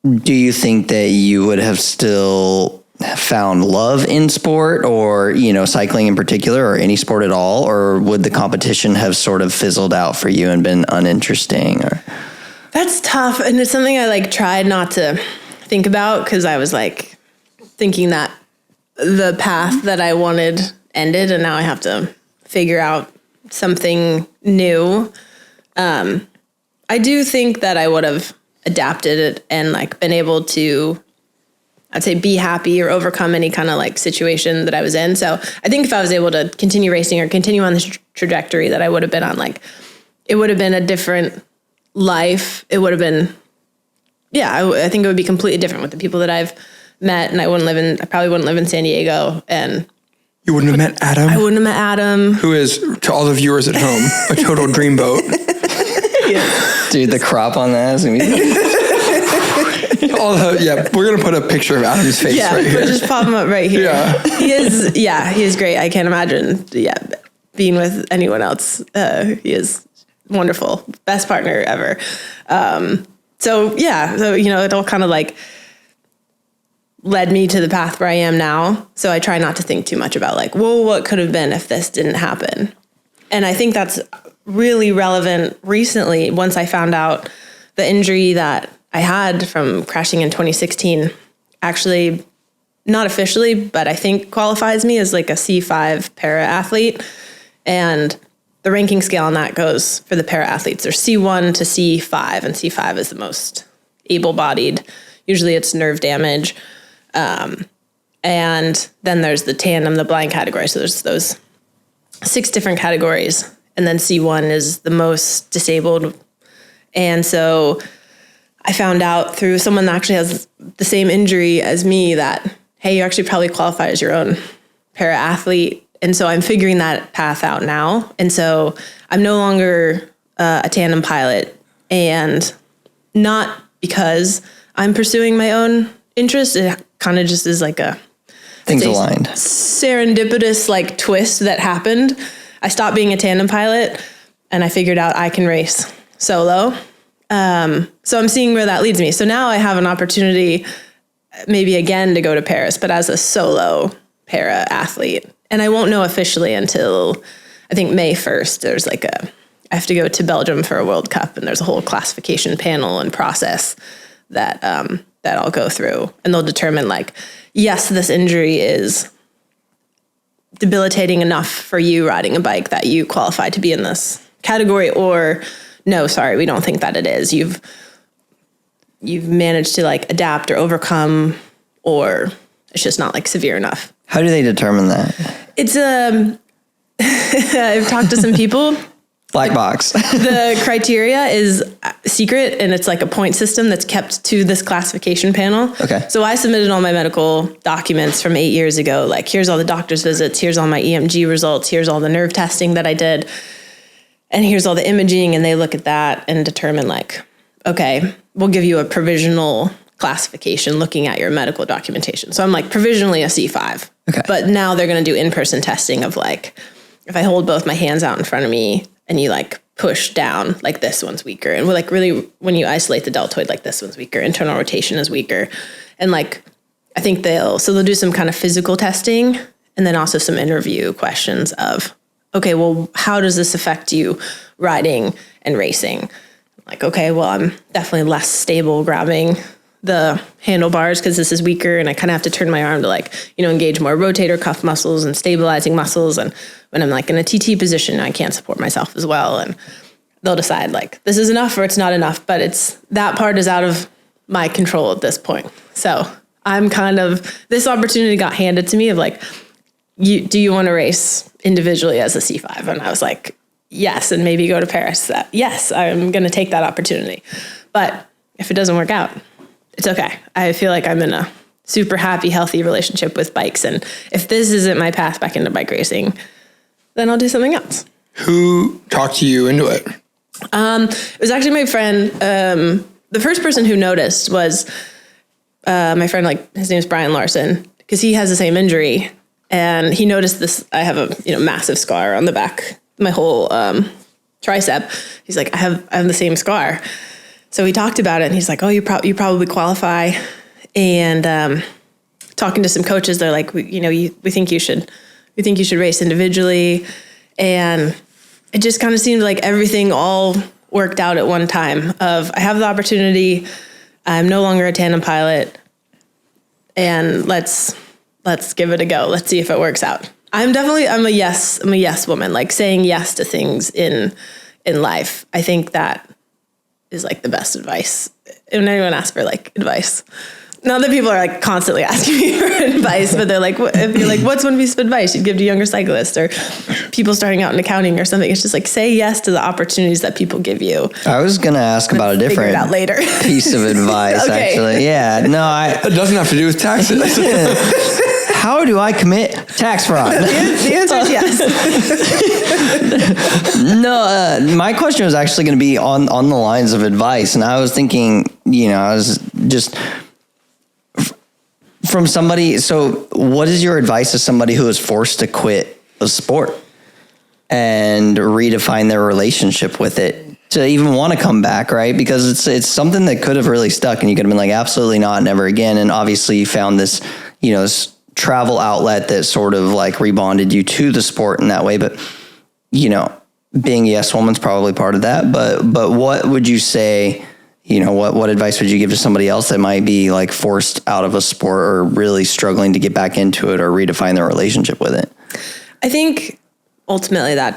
Do you think that you would have still found love in sport, or, you know, cycling in particular, or any sport at all? Or would the competition have sort of fizzled out for you and been uninteresting? Or That's tough. And it's something I like tried not to think about, because I was like thinking that the path that I wanted ended and now I have to figure out something new. I do think that I would have adapted it and like been able to, I'd say, be happy or overcome any kind of like situation that I was in. So I think if I was able to continue racing or continue on this trajectory that I would have been on, like it would have been a different life. It would have been, I think it would be completely different with the people that I've met, and I probably wouldn't live in San Diego. And you wouldn't have met Adam? I wouldn't have met Adam. Who is, to all the viewers at home, a total dreamboat. Yeah. Dude, the crop on that is we're going to put a picture of Adam's face right here. Just pop him up right here. Yeah. He is great. I can't imagine, being with anyone else. He is wonderful. Best partner ever. So, you know, it all kind of like led me to the path where I am now. So I try not to think too much about like, well, what could have been if this didn't happen? And I think that's really relevant recently, once I found out the injury that I had from crashing in 2016, actually not officially, but I think qualifies me as like a C5 para athlete. And the ranking scale on that goes for the para athletes. There's C1 to C5, and C5 is the most able-bodied. Usually it's nerve damage. And then there's the tandem, the blind category. So there's those 6 different categories. And then C1 is the most disabled. And so I found out through someone that actually has the same injury as me that, hey, you actually probably qualify as your own para athlete. And so I'm figuring that path out now. And so I'm no longer a tandem pilot, and not because I'm pursuing my own interest. It kind of just is like a things aligned, serendipitous like twist that happened. I stopped being a tandem pilot and I figured out I can race solo. So I'm seeing where that leads me. So now I have an opportunity maybe again to go to Paris, but as a solo para athlete. And I won't know officially until I think May 1st. There's like I have to go to Belgium for a World Cup, and there's a whole classification panel and process that I'll go through, and they'll determine like, yes, this injury is debilitating enough for you riding a bike that you qualify to be in this category, or no, sorry, we don't think that it is. You've managed to like adapt or overcome, or it's just not like severe enough. How do they determine that? It's I've talked to some people. Black box. The criteria is secret, and it's like a point system that's kept to this classification panel. Okay. So I submitted all my medical documents from 8 years ago. Like, here's all the doctor's visits. Here's all my EMG results. Here's all the nerve testing that I did. And here's all the imaging. And they look at that and determine like, okay, we'll give you a provisional classification looking at your medical documentation. So I'm like provisionally a C5. Okay. But now they're going to do in-person testing of like, if I hold both my hands out in front of me and you like push down, like this one's weaker. And we're like really, when you isolate the deltoid, like this one's weaker, internal rotation is weaker. And like, I think they'll do some kind of physical testing, and then also some interview questions of, okay, well, how does this affect you riding and racing? Like, okay, well, I'm definitely less stable grabbing the handlebars because this is weaker, and I kind of have to turn my arm to like, engage more rotator cuff muscles and stabilizing muscles. And when I'm like in a TT position, I can't support myself as well. And they'll decide like, this is enough or it's not enough, but that part is out of my control at this point. So I'm this opportunity got handed to me of like, do you want to race individually as a C5? And I was like, yes. And maybe go to Paris. Yes, I'm going to take that opportunity. But if it doesn't work out, it's okay. I feel like I'm in a super happy, healthy relationship with bikes. And if this isn't my path back into bike racing, then I'll do something else. Who talked you into it? It was actually my friend. The first person who noticed was my friend, like his name is Brian Larson, because he has the same injury. And he noticed this, I have a massive scar on the back, my whole tricep. He's like, I have the same scar. So we talked about it, and he's like, oh, you probably qualify. And talking to some coaches, they're like, we think you should race individually. And it just kind of seemed like everything all worked out at one time of, I have the opportunity. I'm no longer a tandem pilot, and let's give it a go. Let's see if it works out. I'm a yes woman, like saying yes to things in life. I think that is like the best advice. When anyone asks for like advice, not that people are like constantly asking me for advice, but they're like, if you're like, what's one piece of advice you'd give to younger cyclists or people starting out in accounting or something? It's just like, say yes to the opportunities that people give you. I was going to ask about a different figure it out later. piece of advice, Okay. actually. Yeah, no, It doesn't have to do with taxes. How do I commit tax fraud? The answer is yes. No, my question was actually going to be on the lines of advice. And I was thinking, I was just from somebody. So what is your advice to somebody who is forced to quit a sport and redefine their relationship with it to even want to come back, right? Because it's something that could have really stuck, and you could have been like, absolutely not, never again. And obviously you found this, this travel outlet that sort of like rebonded you to the sport in that way. But, being a yes woman's probably part of that. But what would you say, what advice would you give to somebody else that might be like forced out of a sport or really struggling to get back into it or redefine their relationship with it? I think ultimately that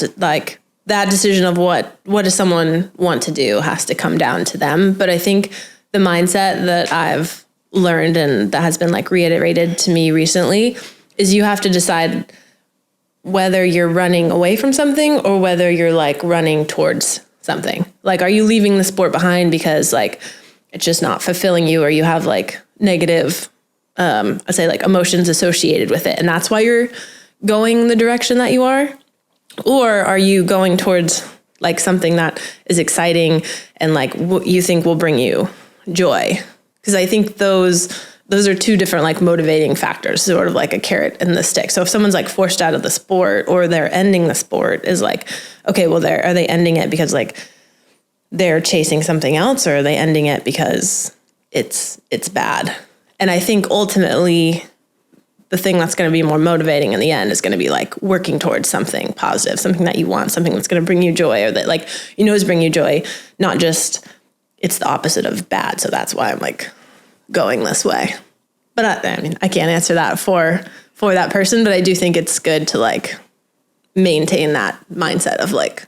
decision of what does someone want to do has to come down to them. But I think the mindset that I've learned and that has been like reiterated to me recently is you have to decide whether you're running away from something or whether you're like running towards something. Like, are you leaving the sport behind because like it's just not fulfilling you, or you have like negative, I say like emotions associated with it. And that's why you're going the direction that you are? Or are you going towards like something that is exciting and like what you think will bring you joy? Because I think those are two different like motivating factors, sort of like a carrot and the stick. So if someone's like forced out of the sport, or they're ending the sport, is like, okay, well, are they ending it because like they're chasing something else, or are they ending it because it's bad? And I think ultimately the thing that's going to be more motivating in the end is going to be like working towards something positive, something that you want, something that's going to bring you joy, or that like, is bring you joy, not just it's the opposite of bad. So that's why I'm like going this way. But I mean, I can't answer that for that person, but I do think it's good to like maintain that mindset of like,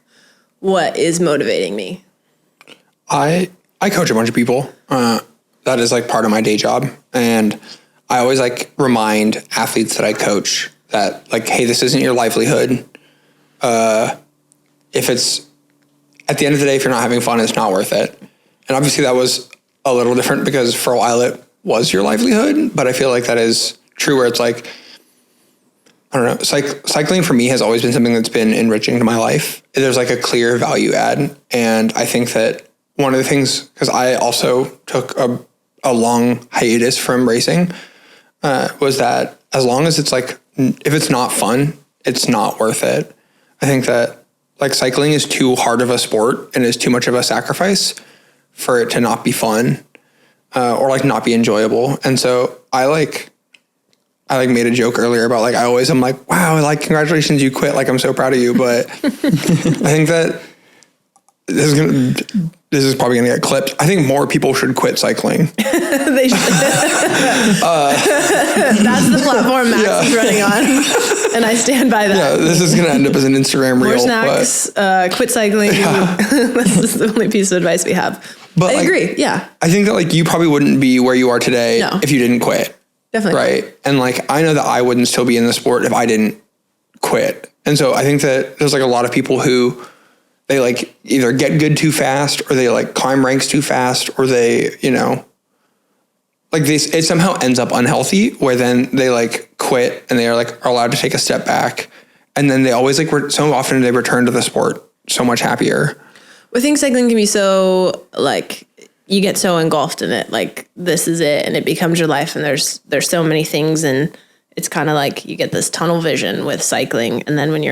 what is motivating me? I coach a bunch of people. That is like part of my day job. And I always like remind athletes that I coach that like, hey, this isn't your livelihood. If it's at the end of the day, if you're not having fun, it's not worth it. And obviously that was a little different because for a while it was your livelihood, but I feel like that is true where it's like, I don't know, cycling for me has always been something that's been enriching to my life. There's like a clear value add. And I think that one of the things, because I also took a long hiatus from racing, was that as long as it's like, if it's not fun, it's not worth it. I think that like cycling is too hard of a sport and is too much of a sacrifice for it to not be fun, or like not be enjoyable. And so I made a joke earlier about like, I'm like, wow, like, congratulations, you quit. Like, I'm so proud of you. But I think that this is probably going to get clipped. I think more people should quit cycling. They should. That's the platform Max is running on. And I stand by that. Yeah, this is going to end up as an Instagram reel. More snacks, quit cycling. Yeah. This is the only piece of advice we have. But I agree. Yeah. I think that like you probably wouldn't be where you are today if you didn't quit. Definitely. Right. And like, I know that I wouldn't still be in the sport if I didn't quit. And so I think that there's like a lot of people who they like either get good too fast, or they like climb ranks too fast, or they, like it somehow ends up unhealthy where then they like quit and they are allowed to take a step back. And then they always like, so often they return to the sport so much happier. I think cycling can be so like, you get so engulfed in it, like this is it, and it becomes your life, and there's so many things, and it's kind of like you get this tunnel vision with cycling, and then when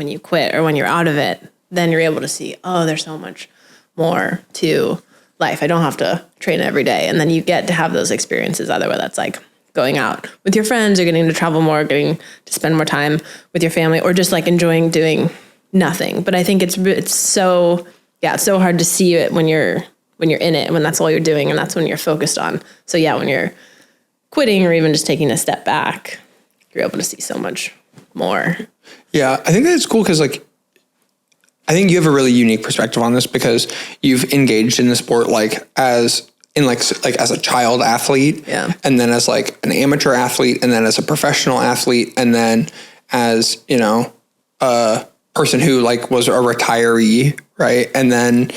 you quit or when you're out of it, then you're able to see, oh, there's so much more to life. I don't have to train every day, and then you get to have those experiences, either whether that's like going out with your friends, or getting to travel more, getting to spend more time with your family, or just like enjoying doing nothing. But I think it's so hard to see it when you're in it, and when that's all you're doing, and that's when you're focused on. So yeah, when you're quitting or even just taking a step back, you're able to see so much more. Yeah, I think that it's cool because like, I think you have a really unique perspective on this because you've engaged in the sport like as a child athlete, and then as like an amateur athlete, and then as a professional athlete, and then as, a person who like was a retiree, right? And then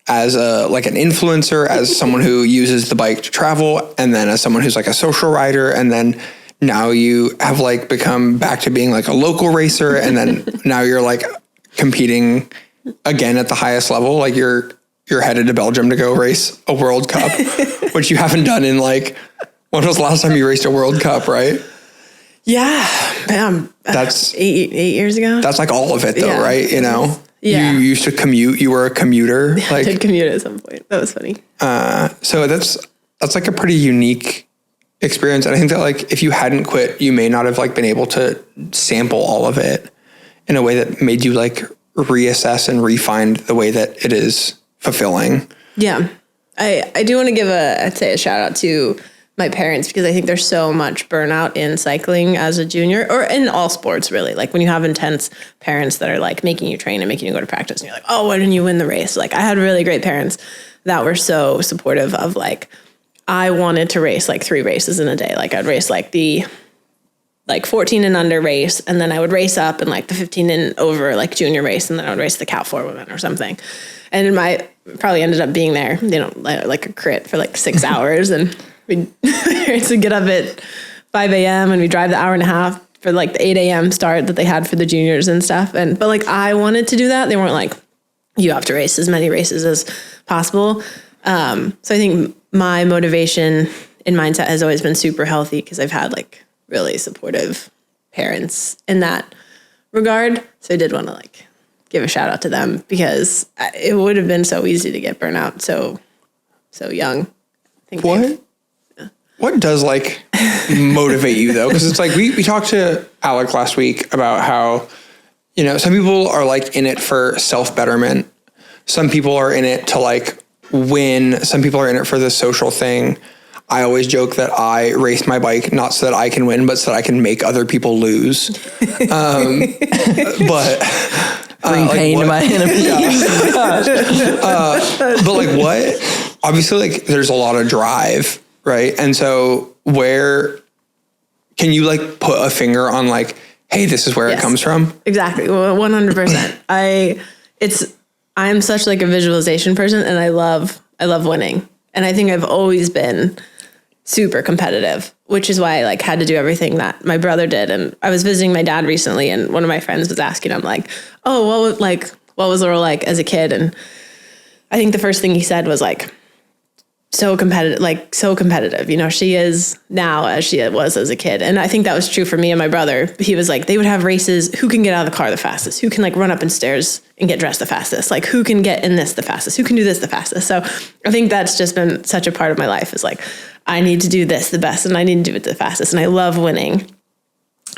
as like an influencer, as someone who uses the bike to travel, and then as someone who's like a social rider, and then now you have like become back to being like a local racer, and then now you're like competing again at the highest level. Like you're headed to Belgium to go race a World Cup, which you haven't done in like, when was the last time you raced a World Cup, right? Yeah, that's 8 years ago. That's like all of it though, right? Yeah. You used to commute. You were a commuter. Yeah, I did commute at some point. That was funny. So that's like a pretty unique experience. And I think that like, if you hadn't quit, you may not have like been able to sample all of it in a way that made you like reassess and refine the way that it is fulfilling. Yeah. I do want to give I'd say a shout out to my parents, because I think there's so much burnout in cycling as a junior, or in all sports really. Like when you have intense parents that are like making you train and making you go to practice, and you're like, oh, why didn't you win the race? Like I had really great parents that were so supportive of like, I wanted to race like 3 races in a day. Like I'd race like the like 14 and under race. And then I would race up in like the 15 and over like junior race. And then I would race the Cat 4 women or something. And probably ended up being there, like a crit for like 6 hours. And we'd to get up at 5 a.m. and we drive the hour and a half for like the 8 a.m. start that they had for the juniors and stuff. But like I wanted to do that. They weren't like, you have to race as many races as possible. So I think my motivation and mindset has always been super healthy because I've had like really supportive parents in that regard. So I did want to like give a shout out to them because it would have been so easy to get burnt out so young. I think What does like motivate you though? Because it's like we talked to Alec last week about how, you know, some people are like in it for self-betterment. Some people are in it to like win. Some people are in it for the social thing. I always joke that I race my bike not so that I can win, but so that I can make other people lose. But bring pain to my enemies. But like what? Obviously, like there's a lot of drive, right? And so where can you like put a finger on like, hey, this is where it comes from? Exactly, 100%. I'm such like a visualization person, and I love winning, and I think I've always been super competitive, which is why I like had to do everything that my brother did. And I was visiting my dad recently, and one of my friends was asking him like, "Oh, what was Laurel like as a kid?" And I think the first thing he said was like, so competitive, you know, she is now as she was as a kid. And I think that was true for me and my brother. He was like, they would have races, who can get out of the car the fastest, who can like run up in stairs and get dressed the fastest, like who can get in this the fastest, who can do this the fastest. So I think that's just been such a part of my life is like, I need to do this the best and I need to do it the fastest. And I love winning.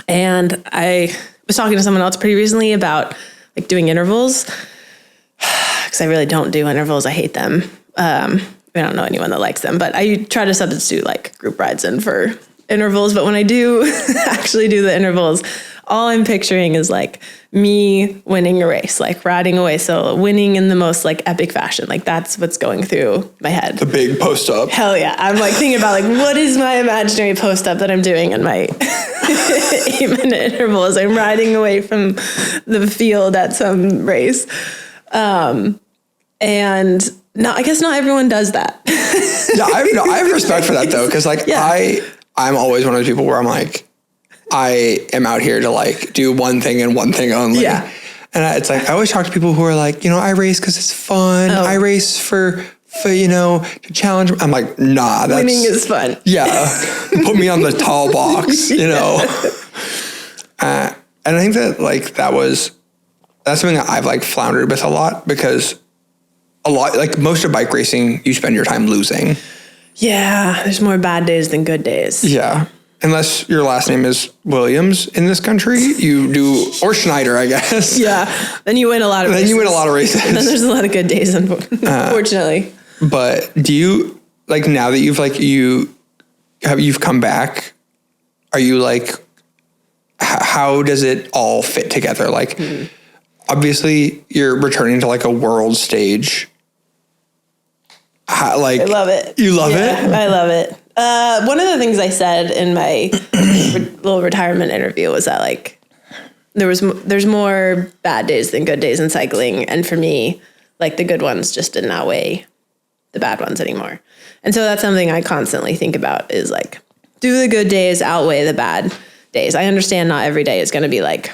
And I was talking to someone else pretty recently about like doing intervals because I really don't do intervals. I hate them. I don't know anyone that likes them, but I try to substitute like group rides in for intervals. But when I do actually do the intervals, all I'm picturing is like me winning a race, like riding away. So winning in the most like epic fashion. Like that's what's going through my head. The big post up. Hell yeah. I'm like thinking about like, what is my imaginary post up that I'm doing in my 8-minute intervals? I'm riding away from the field at some race. And I guess not everyone does that. Yeah, I have respect for that though, because like I'm always one of those people where I'm like, I am out here to like do one thing and one thing only. Yeah. And it's like I always talk to people who are like, you know, I race because it's fun. I race for you know, to challenge. I'm like, nah, that's winning is fun. Yeah, put me on the tall box, you know. And I think that like that's something that I've like floundered with a lot because. A lot, like most of bike racing, you spend your time losing. Yeah, there's more bad days than good days. Yeah. Unless your last name is Williams in this country, you do, or Schneider, I guess. Yeah. Then you win a lot of races. Then you win a lot of races. Then there's a lot of good days, unfortunately. But do you, like now that you've come back, are you like, how does it all fit together? Like, obviously you're returning to like a world stage. I love it. You love it? I love it. One of the things I said in my little retirement interview was that like there's more bad days than good days in cycling, and for me, like the good ones just didn't outweigh the bad ones anymore. And so that's something I constantly think about is like, do the good days outweigh the bad days? I understand not every day is going to be like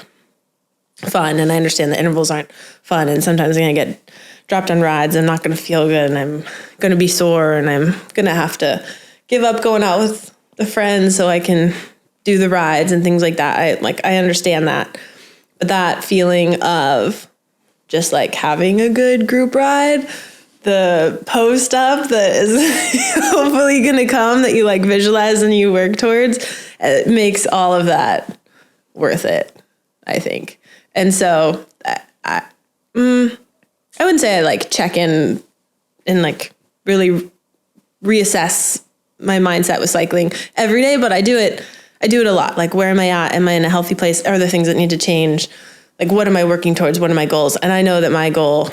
fun, and I understand the intervals aren't fun, and sometimes I'm going to get dropped on rides. I'm not going to feel good, and I'm going to be sore, and I'm going to have to give up going out with the friends so I can do the rides and things like that. I understand that, but that feeling of just like having a good group ride, the post up that is hopefully going to come that you like visualize and you work towards, it makes all of that worth it, I think. And so I wouldn't say I like check in and like really reassess my mindset with cycling every day, but I do it a lot. Like, where am I at? Am I in a healthy place? Are there things that need to change? Like, what am I working towards? What are my goals? And I know that my goal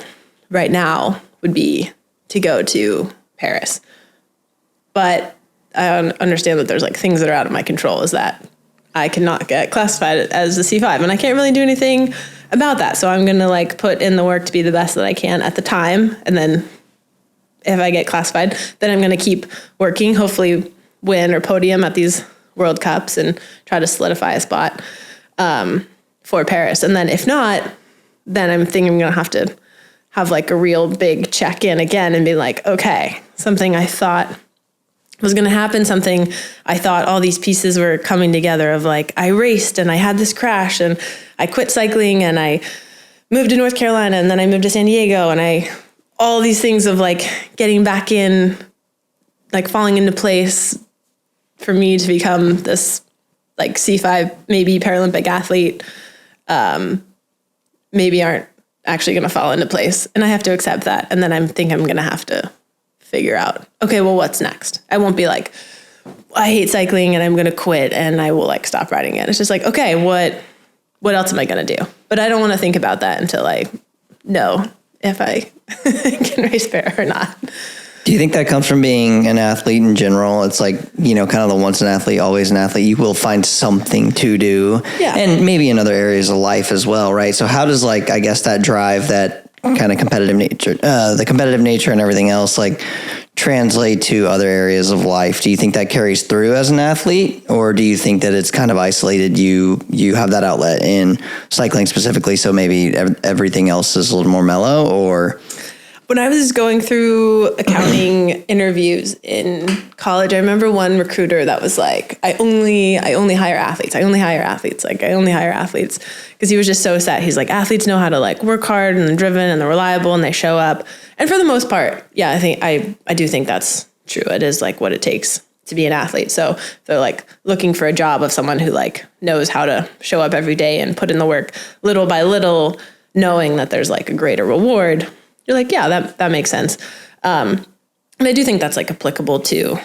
right now would be to go to Paris. But I understand that there's like things that are out of my control. Is that I cannot get classified as a C5, and I can't really do anything about that. So I'm going to like put in the work to be the best that I can at the time. And then if I get classified, then I'm going to keep working, hopefully win or podium at these World Cups and try to solidify a spot for Paris. And then if not, then I'm thinking I'm going to have like a real big check in again and be like, okay, something I thought was going to happen, something I thought all these pieces were coming together of like, I raced and I had this crash and I quit cycling and I moved to North Carolina and then I moved to San Diego and all these things of like getting back in, like falling into place for me to become this like C5, maybe Paralympic athlete, maybe aren't actually going to fall into place. And I have to accept that. And then I'm going to have to figure out, okay, well, what's next? I won't be like, I hate cycling and I'm going to quit and I will like stop riding it. It's just like, okay, what else am I going to do? But I don't want to think about that until I know if I can race fair or not. Do you think that comes from being an athlete in general? It's like, kind of the once an athlete, always an athlete. You will find something to do. Yeah. And maybe in other areas of life as well, right? So how does like, I guess that drive, that kind of competitive nature, the competitive nature and everything else, like translate to other areas of life? Do you think that carries through as an athlete, or do you think that it's kind of isolated? You have that outlet in cycling specifically, so maybe everything else is a little more mellow? Or when I was going through accounting interviews in college, I remember one recruiter that was like, I only hire athletes. I only hire athletes. Like, I only hire athletes. Because he was just so set. He's like, athletes know how to like work hard and they're driven and they're reliable and they show up. And for the most part, yeah, I do think that's true. It is like what it takes to be an athlete. So they're like looking for a job of someone who like knows how to show up every day and put in the work little by little, knowing that there's like a greater reward. You're like, yeah, that makes sense. And I do think that's like applicable to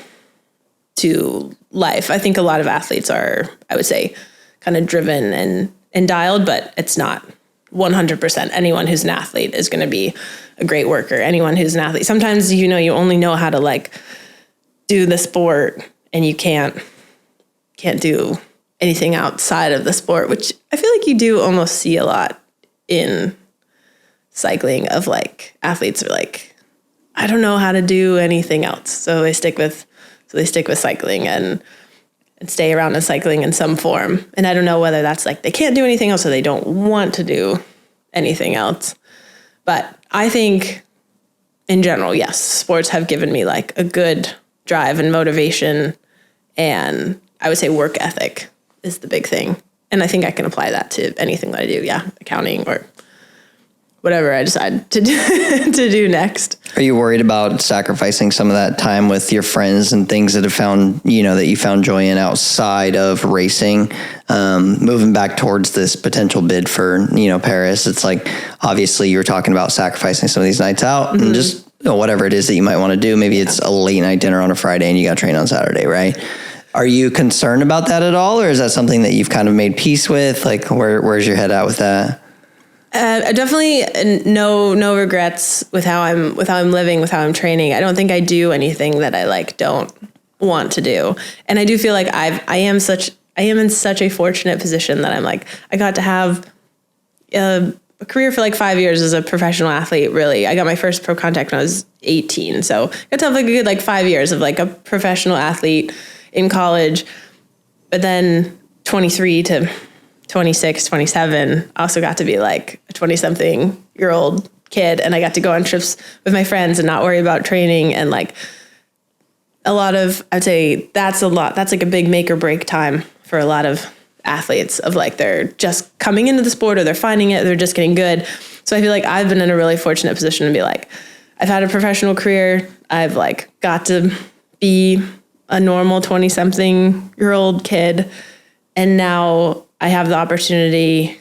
life. I think a lot of athletes are, I would say, kind of driven and dialed, but it's not 100%. Anyone who's an athlete is going to be a great worker. Anyone who's an athlete. Sometimes, you only know how to like do the sport and you can't do anything outside of the sport, which I feel like you do almost see a lot in cycling of like athletes are like, I don't know how to do anything else. So they stick with cycling and stay around in cycling in some form. And I don't know whether that's like they can't do anything else or they don't want to do anything else. But I think in general, yes, sports have given me like a good drive and motivation, and I would say work ethic is the big thing. And I think I can apply that to anything that I do. Yeah, accounting or whatever I decide to do next. Are you worried about sacrificing some of that time with your friends and things that that you found joy in outside of racing, moving back towards this potential bid for, Paris? It's like, obviously you were talking about sacrificing some of these nights out and just whatever it is that you might want to do. Maybe it's a late night dinner on a Friday and you got to train on Saturday, right? Are you concerned about that at all? Or is that something that you've kind of made peace with? Like, where's your head at with that? Definitely no regrets with how I'm living, with how I'm training. I don't think I do anything that I like don't want to do. And I do feel like I am in such a fortunate position that I'm like, I got to have a career for like 5 years as a professional athlete. Really, I got my first pro contact when I was 18. So I got to have like a good like 5 years of like a professional athlete in college. But then 23 to 26, 27, also got to be like a 20-something-year-old kid, and I got to go on trips with my friends and not worry about training. And like a lot of, I'd say that's like a big make or break time for a lot of athletes of like, they're just coming into the sport or they're finding it, they're just getting good. So I feel like I've been in a really fortunate position to be like, I've had a professional career. I've like got to be a normal 20-something-year-old kid. And now I have the opportunity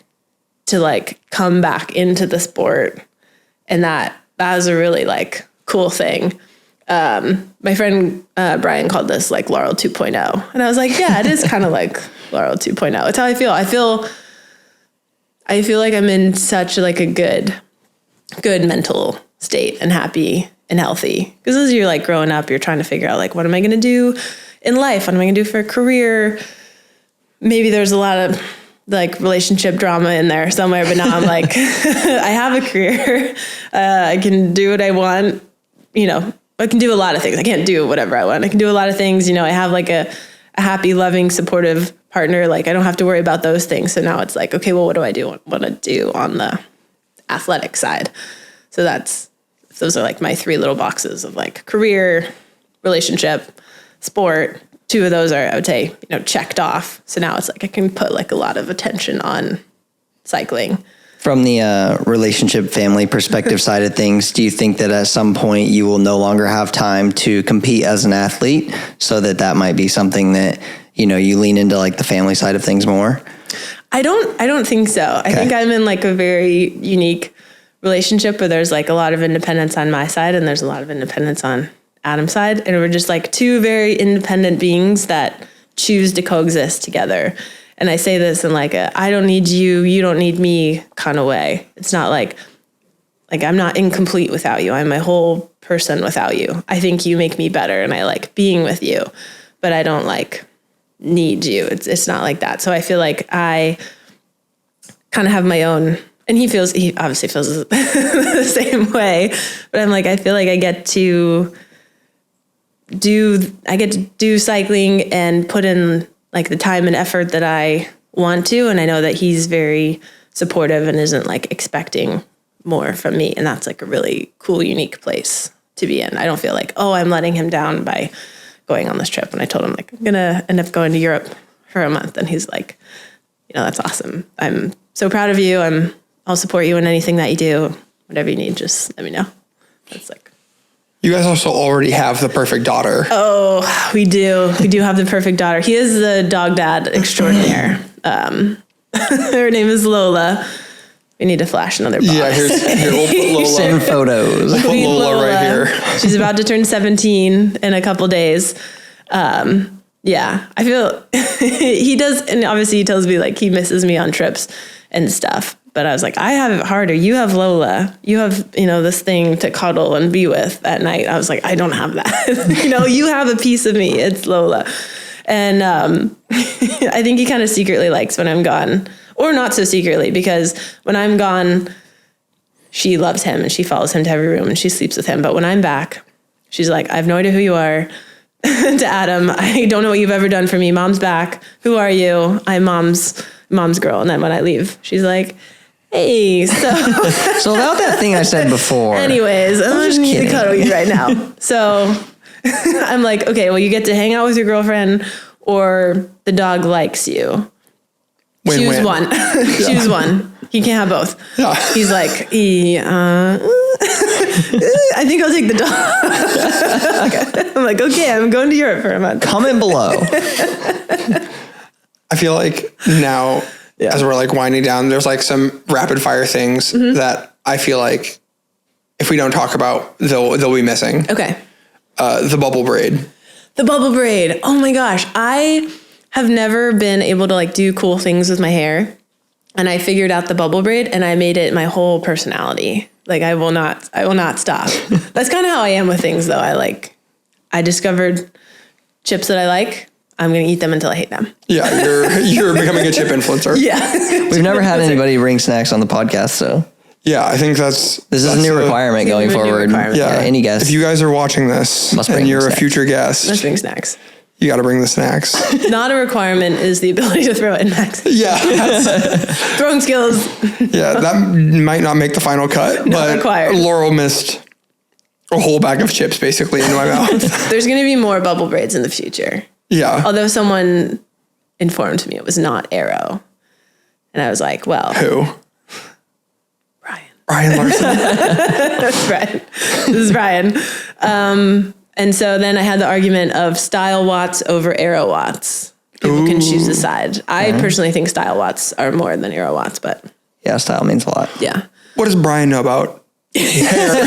to like come back into the sport. And that was a really like cool thing. My friend Brian called this like Laurel 2.0. And I was like, yeah, it is kind of like Laurel 2.0. It's how I feel. I feel like I'm in such like a good mental state and happy and healthy. Because as you're like growing up, you're trying to figure out like, what am I going to do in life? What am I going to do for a career? maybe there's a lot of like relationship drama in there somewhere, but now I'm like, I have a career. I can do what I want. You know, I can do a lot of things. I can't do whatever I want. I can do a lot of things. You know, I have like a happy, loving, supportive partner. Like I don't have to worry about those things. So now it's like, okay, well, what do I want to do on the athletic side? So those are like my 3 little boxes of like career, relationship, sport. 2 of those are, I would say, you know, checked off. So now it's like I can put like a lot of attention on cycling. From the relationship, family perspective side of things, do you think that at some point you will no longer have time to compete as an athlete, so that might be something that, you know, you lean into like the family side of things more? I don't think so. Okay. I think I'm in like a very unique relationship where there's like a lot of independence on my side and there's a lot of independence on Adam's side. And we're just like 2 very independent beings that choose to coexist together. And I say this in like I don't need you, you don't need me kind of way. It's not like I'm not incomplete without you. I'm a whole person without you. I think you make me better and I like being with you, but I don't like need you. It's not like that. So I feel like I kind of have my own, and he obviously feels the same way, but I'm like, I feel like I get to do cycling and put in like the time and effort that I want to. And I know that he's very supportive and isn't like expecting more from me. And that's like a really cool, unique place to be in. I don't feel like, oh, I'm letting him down by going on this trip. And I told him like, I'm going to end up going to Europe for a month. And he's like, you know, that's awesome. I'm so proud of you. I'll support you in anything that you do. Whatever you need, just let me know. It's like, you guys also already have the perfect daughter. Oh, we do. We do have the perfect daughter. He is the dog dad extraordinaire. Her name is Lola. We need to flash another box. Yeah, here, we'll put Lola. Send photos. We'll put Lola right here. She's about to turn 17 in a couple days. Yeah, I feel he does. And obviously he tells me like he misses me on trips and stuff. But I was like, I have it harder. You have Lola. You have, you know, this thing to cuddle and be with at night. I was like, I don't have that. You know, you have a piece of me. It's Lola. And I think he kind of secretly likes when I'm gone. Or not so secretly, because when I'm gone, she loves him and she follows him to every room and she sleeps with him. But when I'm back, she's like, I have no idea who you are. To Adam, I don't know what you've ever done for me. Mom's back. Who are you? I'm mom's girl. And then when I leave, she's like, hey, so about that thing I said before. Anyways, I'm just need to cuddle you right now. So I'm like, okay, well, you get to hang out with your girlfriend or the dog likes you. Choose one. Choose one. He can't have both. Yeah. He's like, I think I'll take the dog. Okay. I'm like, okay, I'm going to Europe for a month. Comment below. I feel like now, as we're like winding down, there's like some rapid fire things that I feel like if we don't talk about, they'll be missing. Okay. The bubble braid. The bubble braid. Oh my gosh. I have never been able to like do cool things with my hair. And I figured out the bubble braid and I made it my whole personality. Like I will not stop. That's kind of how I am with things though. I discovered chips that I like. I'm going to eat them until I hate them. Yeah. You're becoming a chip influencer. Yeah. We've never had anybody bring snacks on the podcast. So yeah, I think this is a new requirement going forward. Yeah. Any guest. If you guys are watching this and you're a future guest, let's bring snacks. You got to bring the snacks. Not a requirement is the ability to throw it in Max. Yeah. Throwing skills. Yeah, that might not make the final cut, but required. Laurel missed a whole bag of chips basically into my mouth. There's going to be more bubble braids in the future. Yeah. Although someone informed me it was not Arrow. And I was like, well. Who? Brian Larson. That's Brian. This is Brian. And so then I had the argument of style watts over Arrow watts. People can choose a side. I personally think style watts are more than Arrow watts, but. Yeah, style means a lot. Yeah. What does Brian know about hair?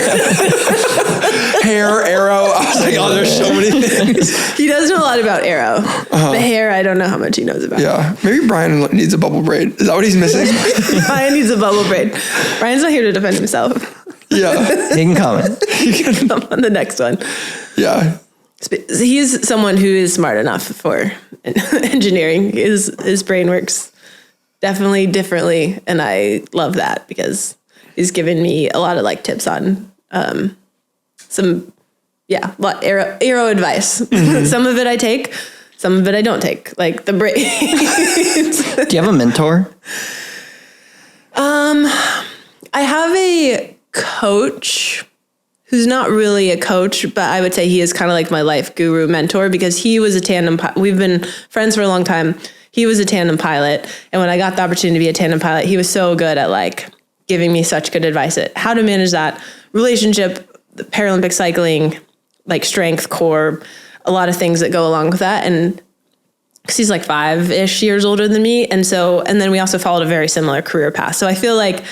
Hair, Arrow. I was like, oh, there's so many things. He does know a lot about Arrow. The hair, I don't know how much he knows about. Yeah. Maybe Brian needs a bubble braid. Is that what he's missing? Brian needs a bubble braid. Brian's not here to defend himself. Yeah. He can comment. He can come on the next one. Yeah. He's someone who is smart enough for engineering. His brain works definitely differently, and I love that because he's given me a lot of like tips on some aero advice. Mm-hmm. Some of it I take, some of it I don't take, like the brain. Do you have a mentor? I have a coach who's not really a coach, but I would say he is kind of like my life guru mentor because he was a tandem pilot. We've been friends for a long time. He was a tandem pilot. And when I got the opportunity to be a tandem pilot, he was so good at like giving me such good advice at how to manage that relationship, the Paralympic cycling, like strength, core, a lot of things that go along with that. And because he's like 5-ish years older than me. And then we also followed a very similar career path. So I feel like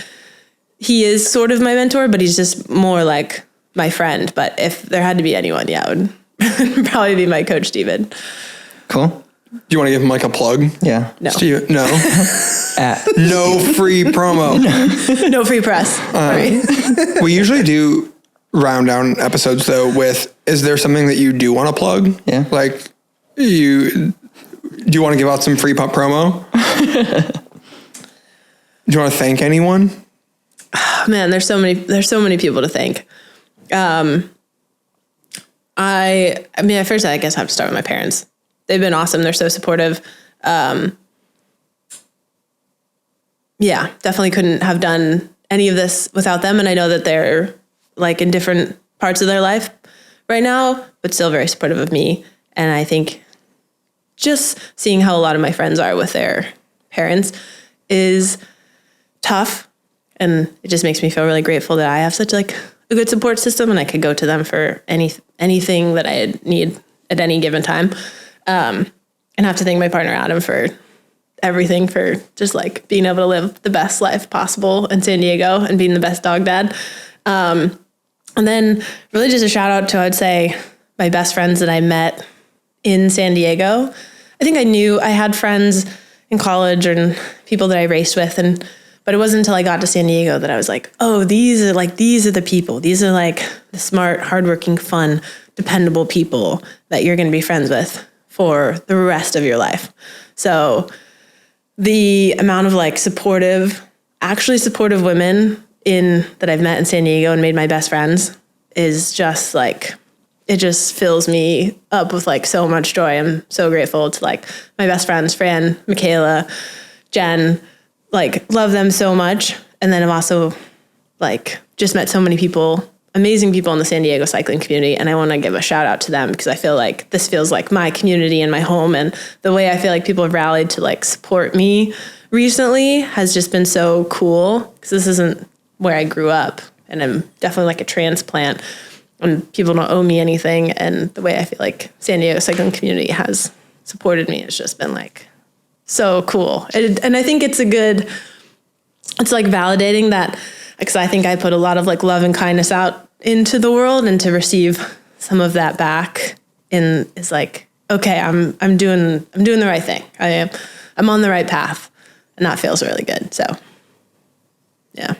he is sort of my mentor, but he's just more like my friend. But if there had to be anyone, it would probably be my coach, Steven. Cool. Do you want to give him like a plug? Yeah. No. Steven, no. No free promo. No free press. We usually do round down episodes though with, is there something that you do want to plug? Yeah. Like do you want to give out some free pump promo? Do you want to thank anyone? Oh, man, there's so many people to thank. First I guess I have to start with my parents. They've been awesome. They're so supportive. Definitely couldn't have done any of this without them. And I know that they're like in different parts of their life right now, but still very supportive of me. And I think just seeing how a lot of my friends are with their parents is tough. And it just makes me feel really grateful that I have such like a good support system and I could go to them for anything that I need at any given time. And have to thank my partner, Adam, for everything, for just like being able to live the best life possible in San Diego and being the best dog dad. And then really just a shout out to, I'd say, my best friends that I met in San Diego. I think I had friends in college and people that I raced with, but it wasn't until I got to San Diego that I was like, oh, these are the people. These are like the smart, hardworking, fun, dependable people that you're going to be friends with for the rest of your life. So the amount of like supportive women that I've met in San Diego and made my best friends is just like, it just fills me up with like so much joy. I'm so grateful to like my best friends, Fran, Michaela, Jen, like love them so much. And then I've also like just met so many people, amazing people in the San Diego cycling community. And I want to give a shout out to them because I feel like this feels like my community and my home. And the way I feel like people have rallied to like support me recently has just been so cool because this isn't where I grew up. And I'm definitely like a transplant and people don't owe me anything. And the way I feel like San Diego cycling community has supported me has just been like so cool. And I think it's like validating that, because I think I put a lot of like love and kindness out into the world, and to receive some of that back is like, okay, I'm doing the right thing. I'm on the right path, and that feels really good. So yeah.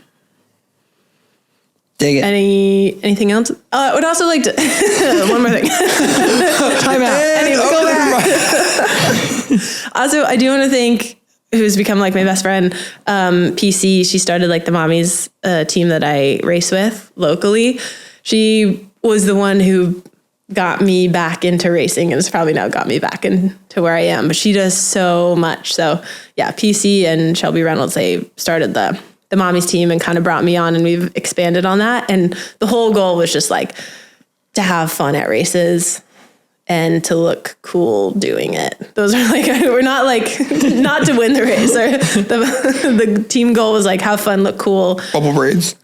Dig it. Anything else? I would also like to one more thing. Time out. Anyway, go back. Also, I do want to thank who's become like my best friend, PC. She started like the Mommies team that I race with locally. She was the one who got me back into racing and has probably now got me back into where I am. But she does so much. So yeah, PC and Shelby Reynolds, they started the Mommies team and kind of brought me on, and we've expanded on that. And the whole goal was just like to have fun at races and to look cool doing it. Those are like, we're not like, not to win the race. Or the team goal was like, have fun, look cool. Bubble braids.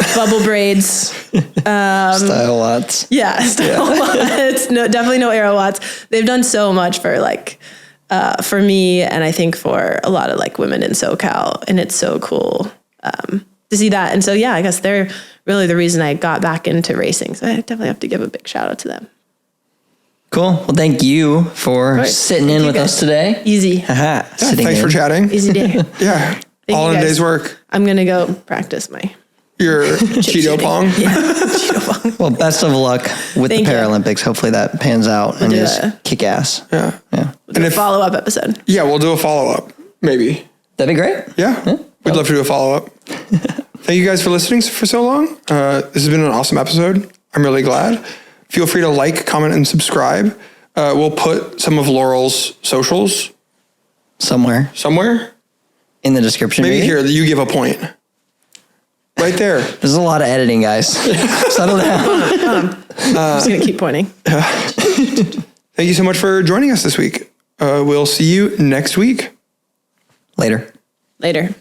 Style watts. Yeah, style watts. No, definitely no aero watts. They've done so much for like, for me, and I think for a lot of like women in SoCal, and it's so cool to see that. And so, yeah, I guess they're really the reason I got back into racing. So I definitely have to give a big shout out to them. Cool. Well, thank you for sitting in with us today. Easy. Thanks for chatting. Easy day. Yeah. All in a day's work. I'm going to go practice my your Cheeto Pong. Yeah, Cheeto Pong. Well, best of luck with Thank the you. Paralympics. Hopefully that pans out and do is that. kick ass. Yeah. Yeah. We'll do a follow-up episode. Yeah, we'll do a follow-up. Maybe. That'd be great. Yeah. We'd love to do a follow-up. Thank you guys for listening for so long. This has been an awesome episode. I'm really glad. Feel free to like, comment, and subscribe. We'll put some of Laurel's socials Somewhere somewhere. in the description. Maybe here, you give a point. Right there. There's a lot of editing, guys. Settle down. I'm just going to keep pointing. Thank you so much for joining us this week. We'll see you next week. Later. Later.